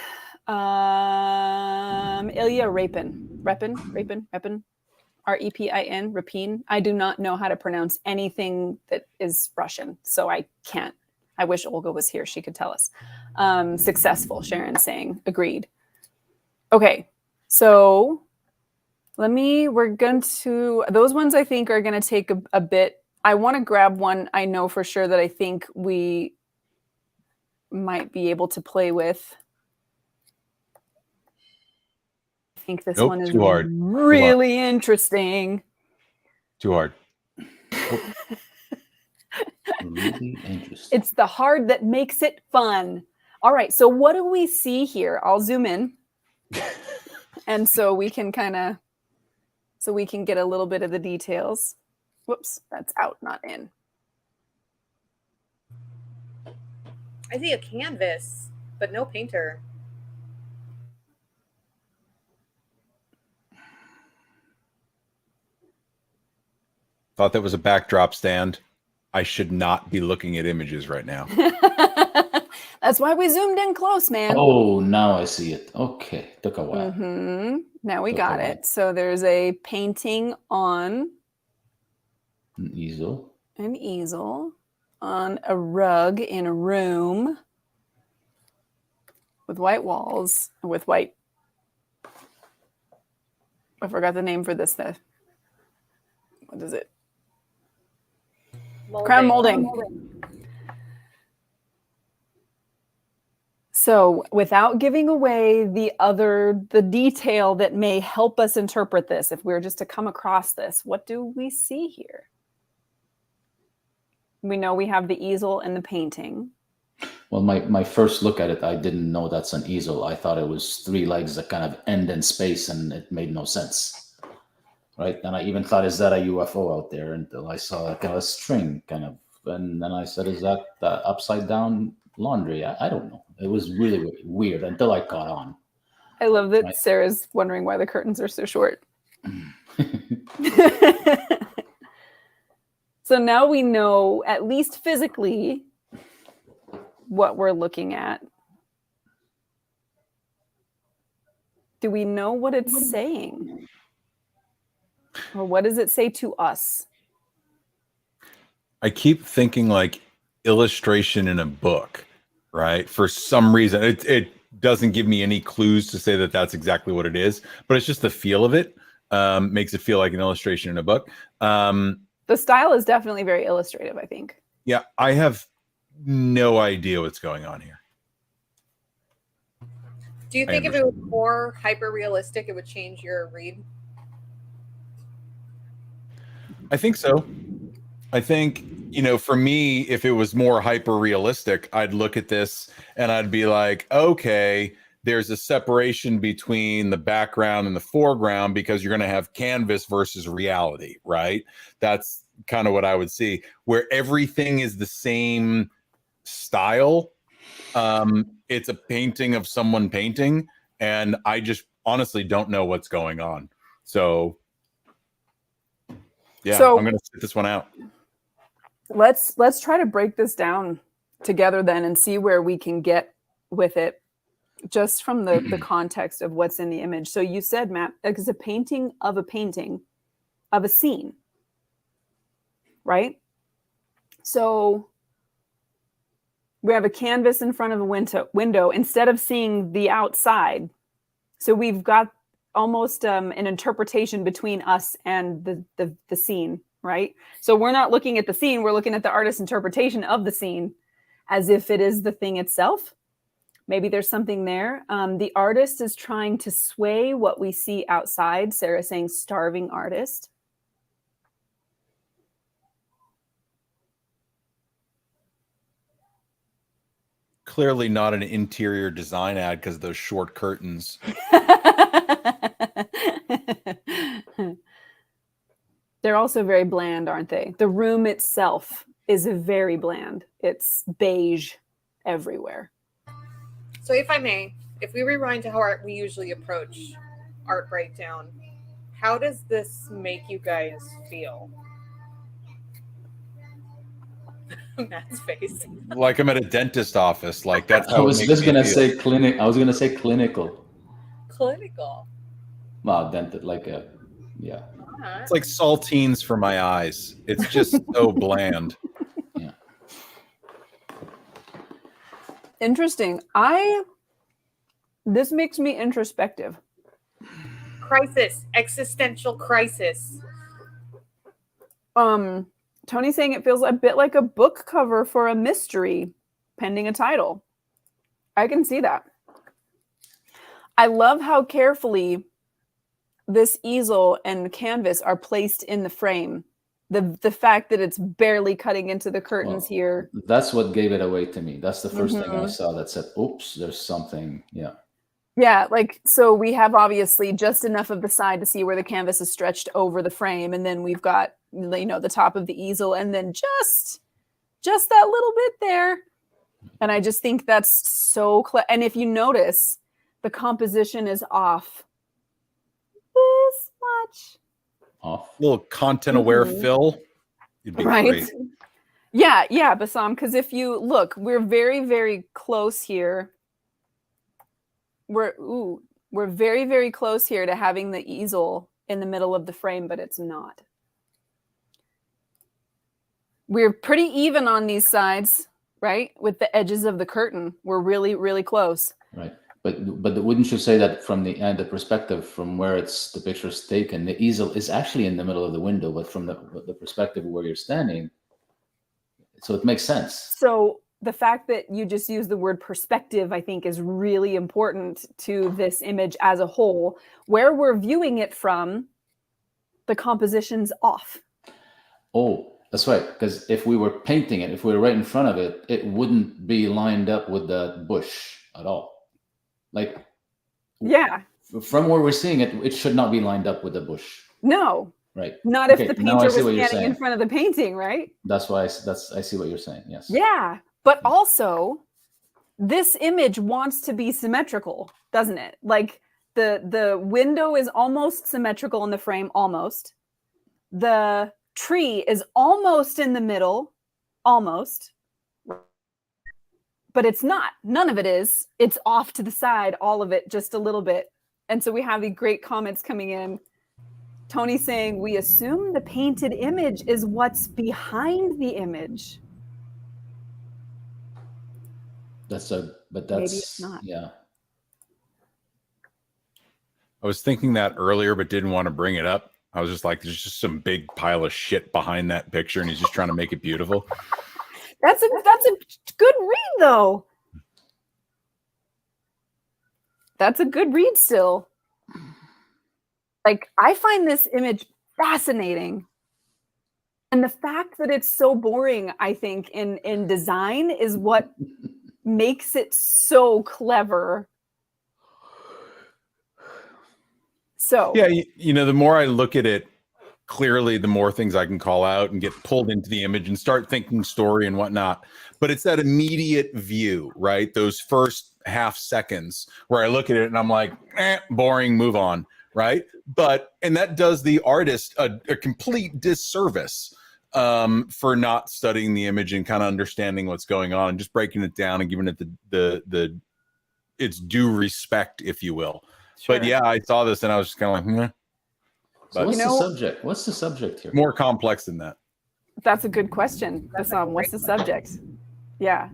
Ilya Repin, Repin, R-E-P-I-N, Repin. I do not know how to pronounce anything that is Russian, so I can't. I wish Olga was here. She could tell us. Successful, Sharon's saying. Agreed. Okay, so we're going to, those ones I think are going to take a bit. I want to grab one I know for sure that I think we might be able to play with. I think this one is too hard. Really interesting. Too hard. Really interesting. It's the hard that makes it fun. All right, so what do we see here? I'll zoom in. And so we can kind of so we can get a little bit of the details. Whoops, that's out, not in. I see a canvas, but no painter. Thought that was a backdrop stand. I should not be looking at images right now. That's why we zoomed in close, man. Oh, now I see it. Okay, took a while. Now we Took got a while. it. So there's a painting on An easel. an easel, on a rug in a room with white walls, with white. I forgot the name for this stuff. What is it? Crown molding. So without giving away the detail that may help us interpret this, if we were just to come across this, what do we see here? We know we have the easel and the painting. Well, my first look at it, I didn't know that's an easel. I thought it was 3 legs that kind of end in space, and it made no sense. Right? And I even thought, is that a UFO out there? Until I saw kind of a string kind of, and then I said, is that upside down laundry? I don't know. It was really, really weird until I caught on. I love that Right. Sarah's wondering why the curtains are so short. So now we know, at least physically, what we're looking at. Do we know what it's saying? Or what does it say to us? I keep thinking like illustration in a book, right? For some reason, it doesn't give me any clues to say that that's exactly what it is, but it's just the feel of it makes it feel like an illustration in a book. The style is definitely very illustrative, I think. Yeah, I have no idea what's going on here. Do you think if it was more hyper realistic, it would change your read? I think so. I think, for me, if it was more hyper realistic, I'd look at this and I'd be like, okay, there's a separation between the background and the foreground because you're going to have canvas versus reality, right? That's kind of what I would see, where everything is the same style. It's a painting of someone painting, and I just honestly don't know what's going on. So yeah, I'm going to sit this one out. Let's try to break this down together then and see where we can get with it, just from the context of what's in the image. So you said, Matt, it's a painting of a scene, right? So we have a canvas in front of a window instead of seeing the outside. So we've got almost an interpretation between us and the scene, right? So we're not looking at the scene, we're looking at the artist's interpretation of the scene as if it is the thing itself. Maybe there's something there. The artist is trying to sway what we see outside. Sarah saying starving artist. Clearly not an interior design ad because of those short curtains. They're also very bland, aren't they? The room itself is very bland. It's beige everywhere. So if I may, if we rewind to how we usually approach art breakdown, how does this make you guys feel? Matt's face. Like I'm at a dentist office. Like that's how I was just gonna say clinic. I was gonna say clinical. Clinical. Well, dented, like a, yeah. It's like saltines for my eyes. It's just so bland. Yeah. Interesting. This makes me introspective. Crisis, existential crisis. Tony's saying it feels a bit like a book cover for a mystery pending a title. I can see that. I love how carefully this easel and canvas are placed in the frame. The fact that it's barely cutting into the curtains here. That's what gave it away to me. That's the first thing I saw that said, oops, there's something. Yeah. Yeah, like, so we have obviously just enough of the side to see where the canvas is stretched over the frame, and then we've got, you know, the top of the easel, and then just that little bit there. And I just think that's so clever. And if you notice, the composition is off this much. Off. Little content aware Mhm. fill. It'd be Right? great. Yeah, Bassam, because if you look, we're very, very close here. We're very, very close here to having the easel in the middle of the frame, but it's not. We're pretty even on these sides, right? With the edges of the curtain. We're really, really close. Right. But wouldn't you say that from the perspective from where the picture is taken, the easel is actually in the middle of the window, but from the perspective where you're standing, so it makes sense. So the fact that you just use the word perspective, I think, is really important to this image as a whole. Where we're viewing it from, the composition's off. Oh, that's right. Because if we were painting it, if we were right in front of it, it wouldn't be lined up with the bush at all. Like, yeah, from where we're seeing it, it should not be lined up with the bush. No. Right. Not if the painter was standing in front of the painting, right? That's why I see what you're saying. Yes. Yeah, but also this image wants to be symmetrical, doesn't it? Like the window is almost symmetrical in the frame, almost. The tree is almost in the middle, almost. But it's not. None of it is. It's off to the side, all of it, just a little bit. And so we have the great comments coming in. Tony saying, we assume the painted image is what's behind the image. But that's, maybe it's not. Yeah. I was thinking that earlier, but didn't want to bring it up. I was just like, there's just some big pile of shit behind that picture, and he's just trying to make it beautiful. That's a good read, though. That's a good read still. Like, I find this image fascinating. And the fact that it's so boring, I think, in design is what makes it so clever. So yeah, you know, the more I look at it clearly, the more things I can call out and get pulled into the image and start thinking story and whatnot. But it's that immediate view, right? Those first half seconds where I look at it and I'm like, boring, move on, right? And that does the artist a complete disservice for not studying the image and kind of understanding what's going on and just breaking it down and giving it the its due respect, if you will. Sure. But yeah, I saw this and I was just kind of like, So what's the subject? What's the subject here? More complex than that. That's a good question, Bassam. What's the subject? Yeah.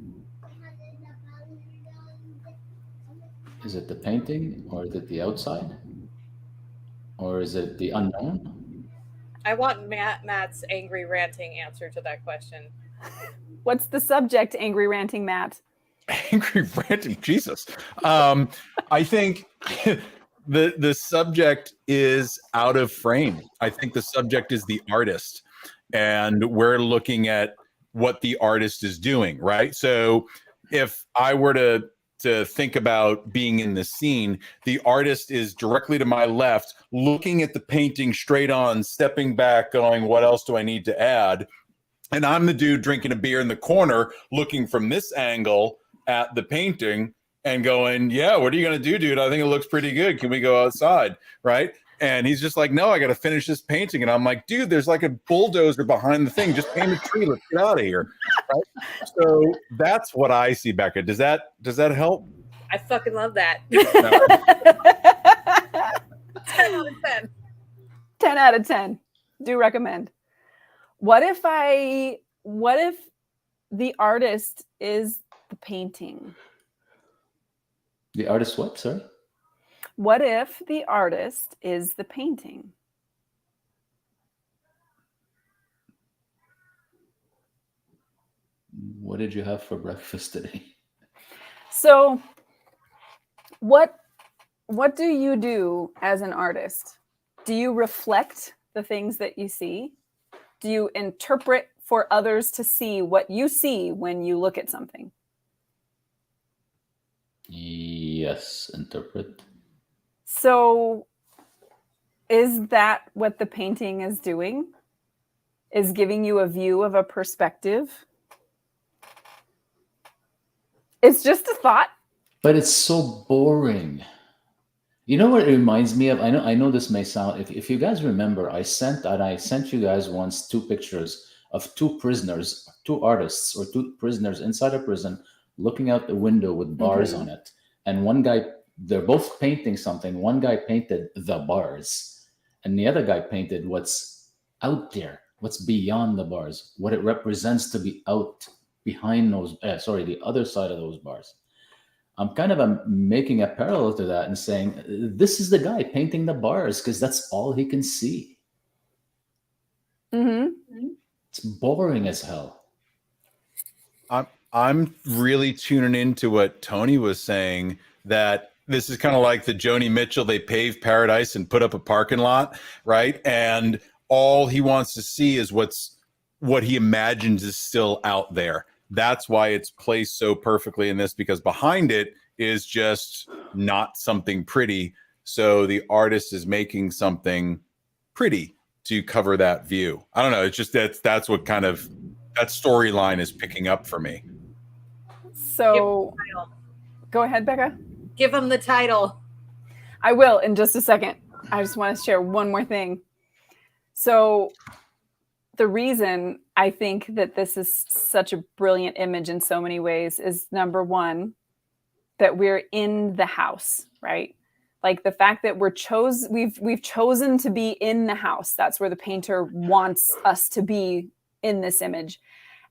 Is it the painting, or is it the outside, or is it the unknown? I want Matt's angry ranting answer to that question. What's the subject, angry ranting Matt? Angry ranting, Jesus. I think the subject is out of frame. I think the subject is the artist, and we're looking at what the artist is doing, right? So if I were to think about being in the scene, the artist is directly to my left, looking at the painting straight on, stepping back, going, what else do I need to add? And I'm the dude drinking a beer in the corner, looking from this angle at the painting and going, yeah, what are you going to do, dude? I think it looks pretty good. Can we go outside? Right. And he's just like, no, I got to finish this painting. And I'm like, dude, there's like a bulldozer behind the thing. Just paint a tree. Let's get out of here. Right. So that's what I see, Becca. Does that help? I fucking love that. 10 out of 10. 10 out of 10. Do recommend. What if the artist is the painting? The artist what, sorry? What if the artist is the painting? What did you have for breakfast today? So what do you do as an artist? Do you reflect the things that you see? Do you interpret for others to see what you see when you look at something? Yes. Yes, interpret. So is that what the painting is doing? Is giving you a view of a perspective? It's just a thought. But it's so boring. You know what it reminds me of? I know this may sound, if you guys remember, I sent you guys once two pictures of two prisoners, two artists or two prisoners inside a prison looking out the window with bars on it. And one guy, they're both painting something. One guy painted the bars and the other guy painted what's out there, what's beyond the bars, what it represents to be out behind those, the other side of those bars. I'm kind of making a parallel to that and saying, this is the guy painting the bars because that's all he can see. It's boring as hell. I'm really tuning into what Tony was saying, that this is kind of like the Joni Mitchell, they paved paradise and put up a parking lot, right? And all he wants to see is what he imagines is still out there. That's why it's placed so perfectly in this, because behind it is just not something pretty. So the artist is making something pretty to cover that view. I don't know. It's just that's what kind of that storyline is picking up for me. So go ahead, Becca. Give him the title. I will in just a second. I just want to share one more thing. So the reason I think that this is such a brilliant image in so many ways is, number one, that we're in the house, right? Like the fact that we've chosen to be in the house. That's where the painter wants us to be in this image.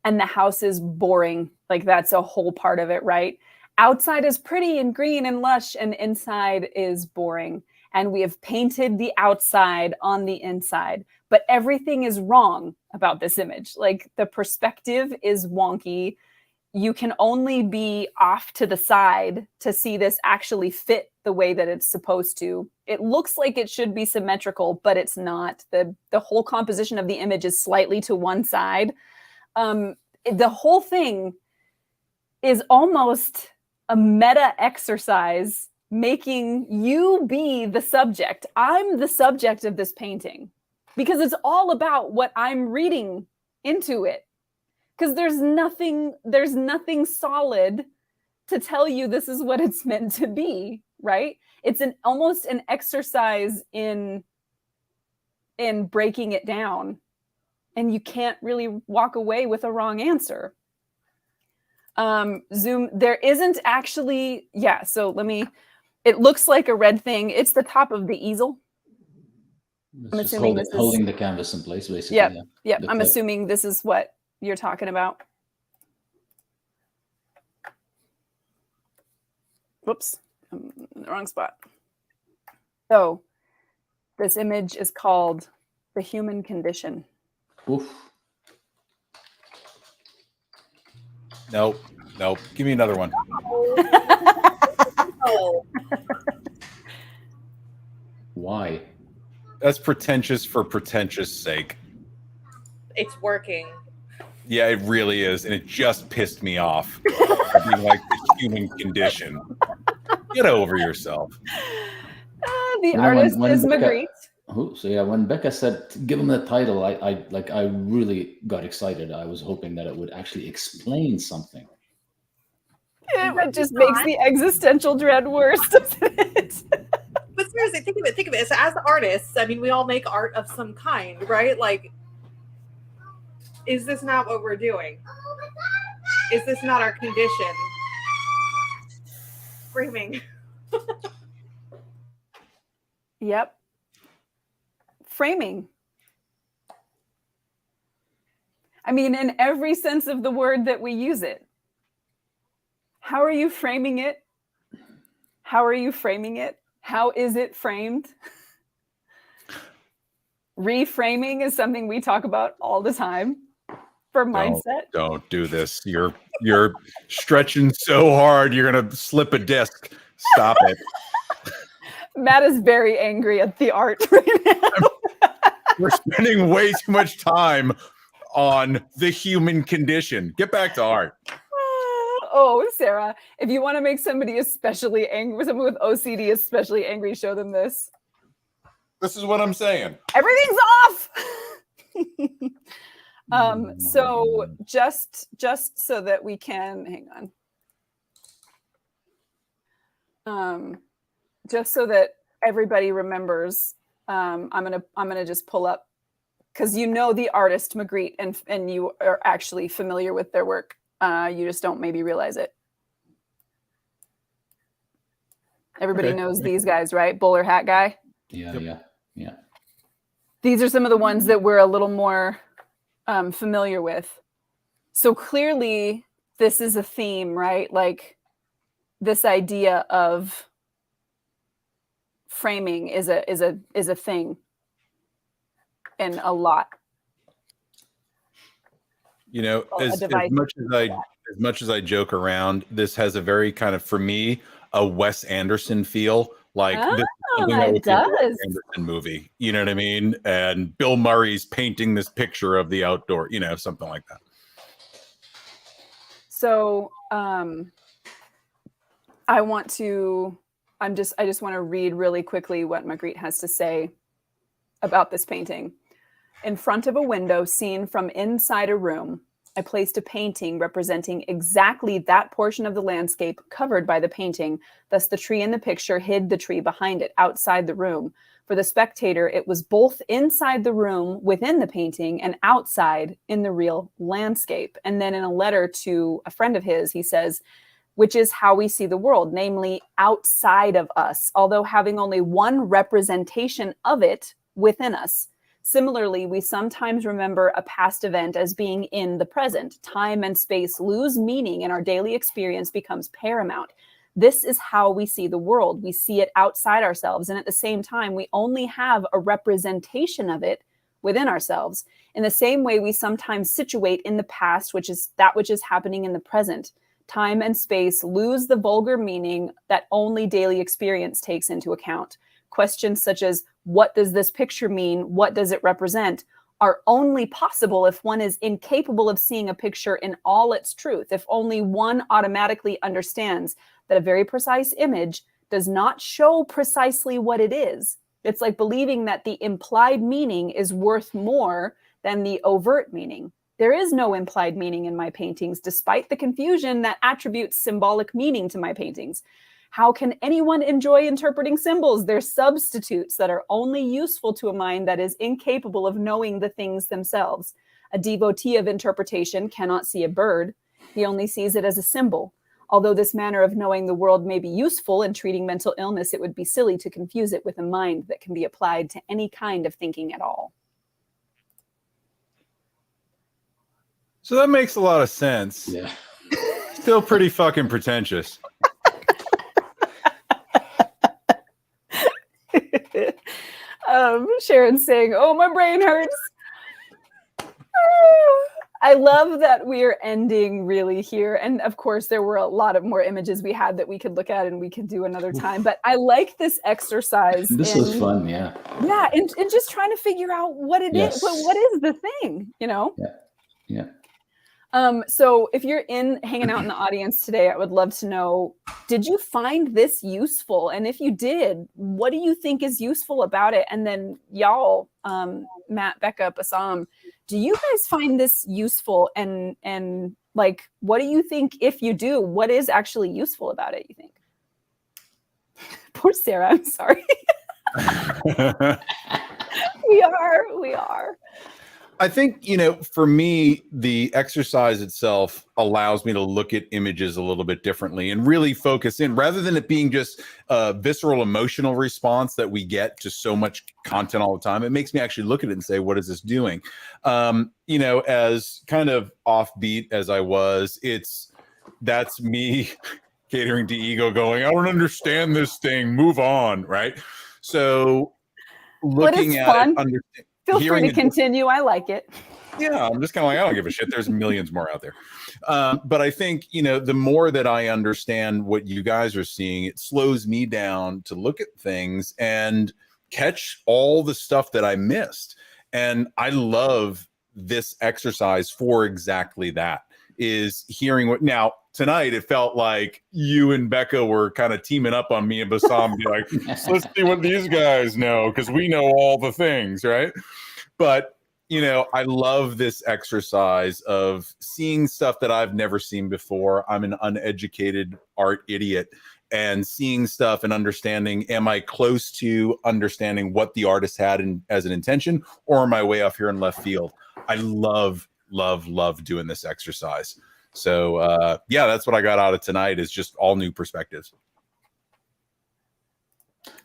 And the house is boring. Like that's a whole part of it, right? Outside is pretty and green and lush, and inside is boring. And we have painted the outside on the inside, but everything is wrong about this image. Like the perspective is wonky. You can only be off to the side to see this actually fit the way that it's supposed to. It looks like it should be symmetrical, but it's not. The whole composition of the image is slightly to one side. The whole thing is almost a meta exercise, making you be the subject. I'm the subject of this painting because it's all about what I'm reading into it. Because there's nothing solid to tell you this is what it's meant to be, right? It's almost an exercise in breaking it down, and you can't really walk away with a wrong answer. Zoom, there isn't actually, so it looks like a red thing. It's the top of the easel. I'm assuming this is holding the canvas in place, basically. Yep. I'm assuming this is what you're talking about. Whoops, I'm in the wrong spot. So this image is called The Human Condition. Oof. Nope. Give me another one. Oh. Why? That's pretentious for pretentious sake. It's working. Yeah, it really is. And it just pissed me off. Being like the human condition. Get over yourself. The artist is Magritte. So when Becca said, give him the title, I really got excited. I was hoping that it would actually explain something. It just makes the existential dread worse, doesn't it? But seriously, think of it. So as artists, I mean, we all make art of some kind, right? Like, is this not what we're doing? Is this not our condition? Screaming. Yep. Framing. I mean, in every sense of the word that we use it. How are you framing it? How are you framing it? How is it framed? Reframing is something we talk about all the time for mindset. Don't do this. You're stretching so hard, you're going to slip a disc. Stop it. Matt is very angry at the art right now. We're spending way too much time on the human condition. Get back to art. Oh, Sarah, if you want to make somebody especially angry, someone with OCD especially angry, show them this. This is what I'm saying. Everything's off. So just so that we can hang on. Just so that everybody remembers, I'm gonna just pull up, because you know the artist Magritte, and you are actually familiar with their work. You just don't maybe realize it. Everybody knows these guys, right? Bowler hat guy. Yeah. These are some of the ones that we're a little more familiar with. So clearly this is a theme, right? Like this idea of framing is a thing in a lot. You know, as much as I joke around, this has a very kind of, for me, a Wes Anderson feel. Like this is something that would be a Wes Anderson movie. You know what I mean? And Bill Murray's painting this picture of the outdoor, you know, something like that. So I just want to read really quickly what Magritte has to say about this painting. In front of a window seen from inside a room, I placed a painting representing exactly that portion of the landscape covered by the painting. Thus, the tree in the picture hid the tree behind it outside the room. For the spectator, it was both inside the room within the painting and outside in the real landscape. And then in a letter to a friend of his, he says, which is how we see the world, namely outside of us, although having only one representation of it within us. Similarly, we sometimes remember a past event as being in the present. Time and space lose meaning and our daily experience becomes paramount. This is how we see the world. We see it outside ourselves, and at the same time, we only have a representation of it within ourselves. In the same way, we sometimes situate in the past, which is that which is happening in the present. Time and space lose the vulgar meaning that only daily experience takes into account. Questions such as, what does this picture mean? What does it represent? Are only possible if one is incapable of seeing a picture in all its truth, if only one automatically understands that a very precise image does not show precisely what it is. It's like believing that the implied meaning is worth more than the overt meaning. There is no implied meaning in my paintings, despite the confusion that attributes symbolic meaning to my paintings. How can anyone enjoy interpreting symbols? They're substitutes that are only useful to a mind that is incapable of knowing the things themselves. A devotee of interpretation cannot see a bird. He only sees it as a symbol. Although this manner of knowing the world may be useful in treating mental illness, it would be silly to confuse it with a mind that can be applied to any kind of thinking at all. So that makes a lot of sense. Yeah. Still pretty fucking pretentious. Sharon's saying, oh, my brain hurts. I love that we are ending really here. And of course, there were a lot of more images we had that we could look at and we could do another time. But I like this exercise. This was fun, yeah. Yeah, and just trying to figure out what it is. What is the thing, you know? Yeah. So if you're hanging out in the audience today, I would love to know, did you find this useful? And if you did, what do you think is useful about it? And then y'all, Matt, Becca, Bassam, do you guys find this useful? And like, what do you think, if you do, what is actually useful about it, you think? Poor Sarah, I'm sorry. We are. I think, you know, for me, the exercise itself allows me to look at images a little bit differently and really focus in, rather than it being just a visceral emotional response that we get to so much content all the time. It makes me actually look at it and say, what is this doing? You know, as kind of offbeat as I was, that's me catering to ego going, I don't understand this thing, move on, right? So looking at it, feel free to continue. I like it. Yeah, I'm just kind of like, I don't give a shit. There's millions more out there. But I think, you know, the more that I understand what you guys are seeing, it slows me down to look at things and catch all the stuff that I missed. And I love this exercise for exactly that, is hearing what. Now, tonight, it felt like you and Becca were kind of teaming up on me and Bassam, be like, let's see what these guys know, because we know all the things, right? But, you know, I love this exercise of seeing stuff that I've never seen before. I'm an uneducated art idiot, and seeing stuff and understanding, am I close to understanding what the artist had as an intention, or am I way off here in left field? I love doing this exercise. So yeah, that's what I got out of tonight, is just all new perspectives.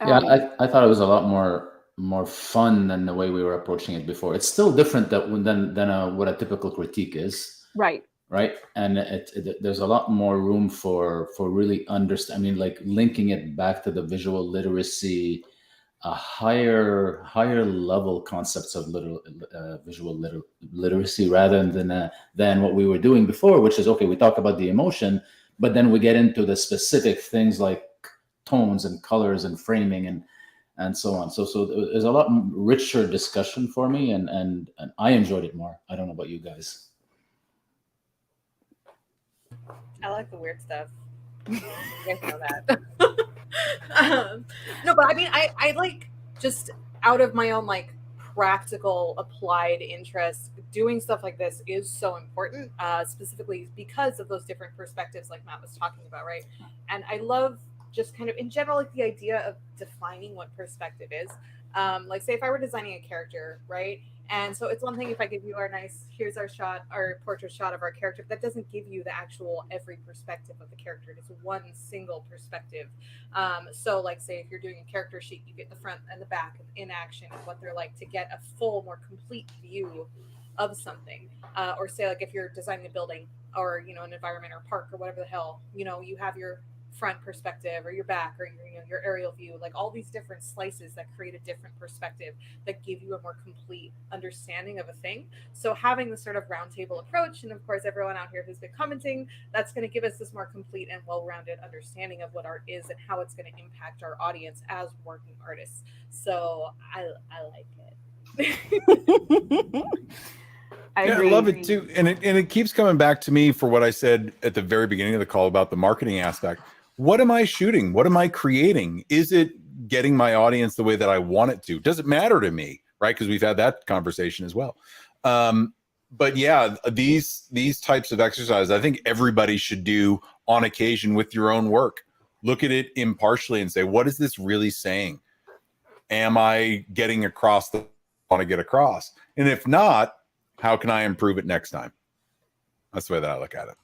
Yeah, I thought it was a lot more fun than the way we were approaching it before. It's still different than what a typical critique is. Right. And there's a lot more room for really understand. I mean, like linking it back to the visual literacy, a higher level concepts of visual literacy, rather than what we were doing before, which is, okay, we talk about the emotion, but then we get into the specific things like tones and colors and framing and so on. So there's a lot richer discussion for me, and I enjoyed it more. I don't know about you guys. I like the weird stuff. You guys know that. No, but I mean, I like, just out of my own like practical applied interest, doing stuff like this is so important, specifically because of those different perspectives like Matt was talking about, right? And I love just kind of in general, like the idea of defining what perspective is. Like, say if I were designing a character, right? And so it's one thing if I give you our nice, here's our shot, our portrait shot of our character, but that doesn't give you the actual every perspective of the character. It's one single perspective. So like, say if you're doing a character sheet, you get the front and the back in action and what they're like, to get a full, more complete view of something. Or say like if you're designing a building or, you know, an environment or park or whatever the hell, you know, you have your front perspective or your back or your, you know, your aerial view, like all these different slices that create a different perspective that give you a more complete understanding of a thing. So having this sort of roundtable approach, and of course everyone out here who's been commenting, that's going to give us this more complete and well-rounded understanding of what art is and how it's going to impact our audience as working artists. So I like it. I love it too, and it keeps coming back to me for what I said at the very beginning of the call about the marketing aspect. What am I shooting? What am I creating? Is it getting my audience the way that I want it to? Does it matter to me, right? Because we've had that conversation as well. But yeah, these types of exercises, I think everybody should do on occasion with your own work. Look at it impartially and say, what is this really saying? Am I getting across the want to get across? And if not, how can I improve it next time? That's the way that I look at it.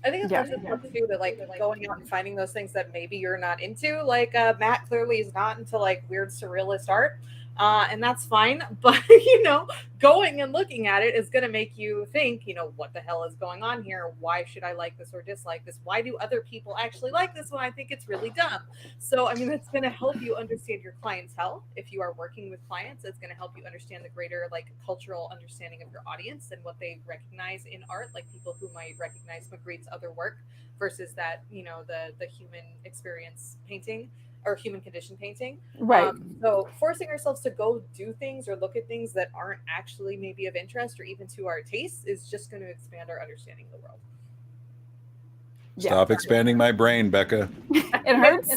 I think it's also too that like going out and finding those things that maybe you're not into. Like Matt clearly is not into like weird surrealist art, and that's fine. But you know, going and looking at it is going to make you think, you know, what the hell is going on here? Why should I like this or dislike this? Why do other people actually like this when I think it's really dumb? So I mean, it's going to help you understand your clientele. If you are working with clients, it's going to help you understand the greater like cultural understanding of your audience and what they recognize in art, like people who might recognize Magritte's other work versus that, you know, the human experience painting or human condition painting. Right. So forcing ourselves to go do things or look at things that aren't actually maybe of interest or even to our tastes is just going to expand our understanding of the world. Stop expanding my brain, Becca. It hurts.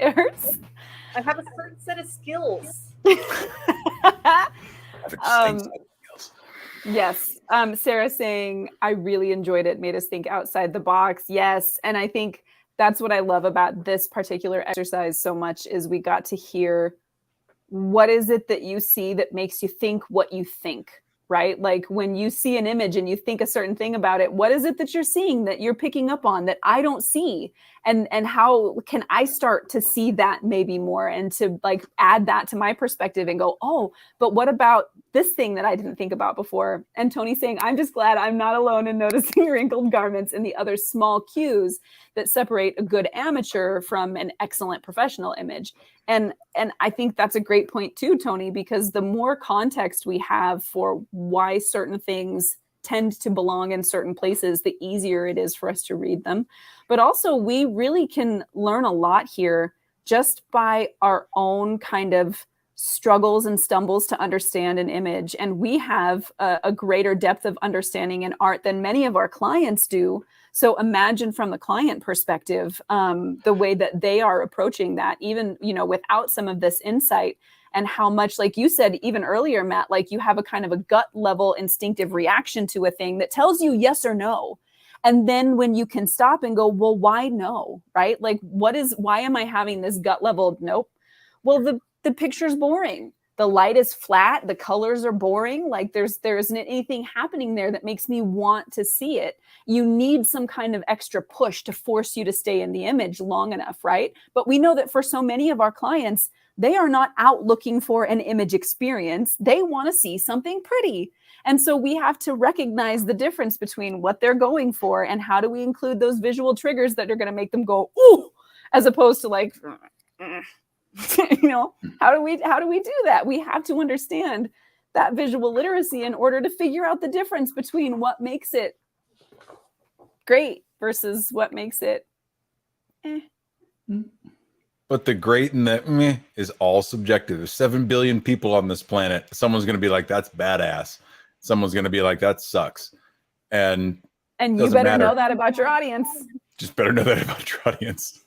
It hurts. I have a certain set of skills. Yes. Sarah saying, I really enjoyed it, made us think outside the box. Yes. And I think that's what I love about this particular exercise so much is we got to hear what is it that you see that makes you think what you think, right? Like when you see an image and you think a certain thing about it, what is it that you're seeing that you're picking up on that I don't see? And how can I start to see that maybe more and to like add that to my perspective and go, oh, but what about this thing that I didn't think about before? And Tony saying, I'm just glad I'm not alone in noticing wrinkled garments and the other small cues that separate a good amateur from an excellent professional image. And I think that's a great point too, Tony, because the more context we have for why certain things tend to belong in certain places, the easier it is for us to read them. But also we really can learn a lot here just by our own kind of struggles and stumbles to understand an image. And we have a greater depth of understanding in art than many of our clients do So imagine from the client perspective, the way that they are approaching that, even, without some of this insight, and how much, like you said, even earlier, Matt, like you have a kind of a gut level instinctive reaction to a thing that tells you yes or no. And then when you can stop and go, well, why no, right? Like, why am I having this gut level? Nope. Well, the picture's boring. The light is flat. The colors are boring. Like there isn't anything happening there that makes me want to see it. You need some kind of extra push to force you to stay in the image long enough, right? But we know that for so many of our clients, they are not out looking for an image experience. They want to see something pretty. And so we have to recognize the difference between what they're going for and how do we include those visual triggers that are going to make them go, ooh, as opposed to like, how do we do that? We have to understand that visual literacy in order to figure out the difference between what makes it great versus what makes it But the great and the meh is all subjective. There's 7 billion people on this planet. Someone's going to be like, that's badass. Someone's going to be like, that sucks. And you better know that about your audience. Just better know that about your audience.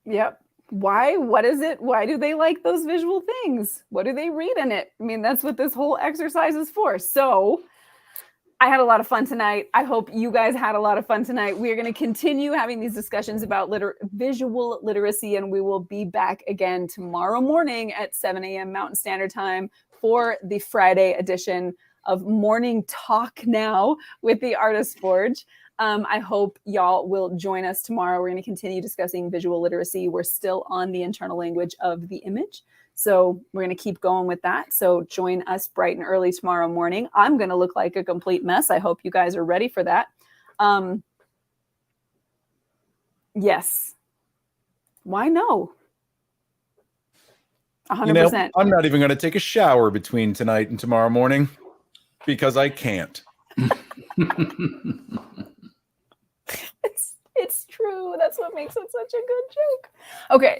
Yep. Why? What is it? Why do they like those visual things? What do they read in it? I mean, that's what this whole exercise is for. So I had a lot of fun tonight. I hope you guys had a lot of fun tonight. We are going to continue having these discussions about visual literacy, and we will be back again tomorrow morning at 7 a.m. Mountain Standard Time for the Friday edition of Morning Talk Now with the Artist Forge. I hope y'all will join us tomorrow. We're going to continue discussing visual literacy. We're still on the internal language of the image. So we're going to keep going with that. So join us bright and early tomorrow morning. I'm going to look like a complete mess. I hope you guys are ready for that. Yes. Why no? 100%. I'm not even going to take a shower between tonight and tomorrow morning because I can't. It's true. That's what makes it such a good joke. Okay.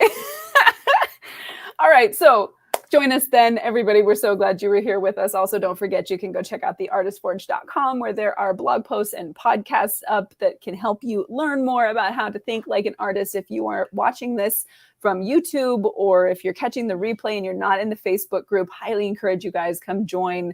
All right. So join us then, everybody. We're so glad you were here with us. Also, don't forget, you can go check out theartistforge.com where there are blog posts and podcasts up that can help you learn more about how to think like an artist. If you are watching this from YouTube or if you're catching the replay and you're not in the Facebook group, highly encourage you guys come join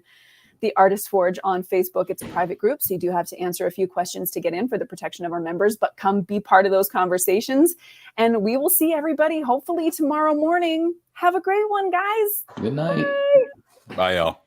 the Artist Forge on Facebook. It's a private group, so you do have to answer a few questions to get in for the protection of our members, but come be part of those conversations. And we will see everybody hopefully tomorrow morning. Have a great one, guys. Good night. Bye. Bye, y'all.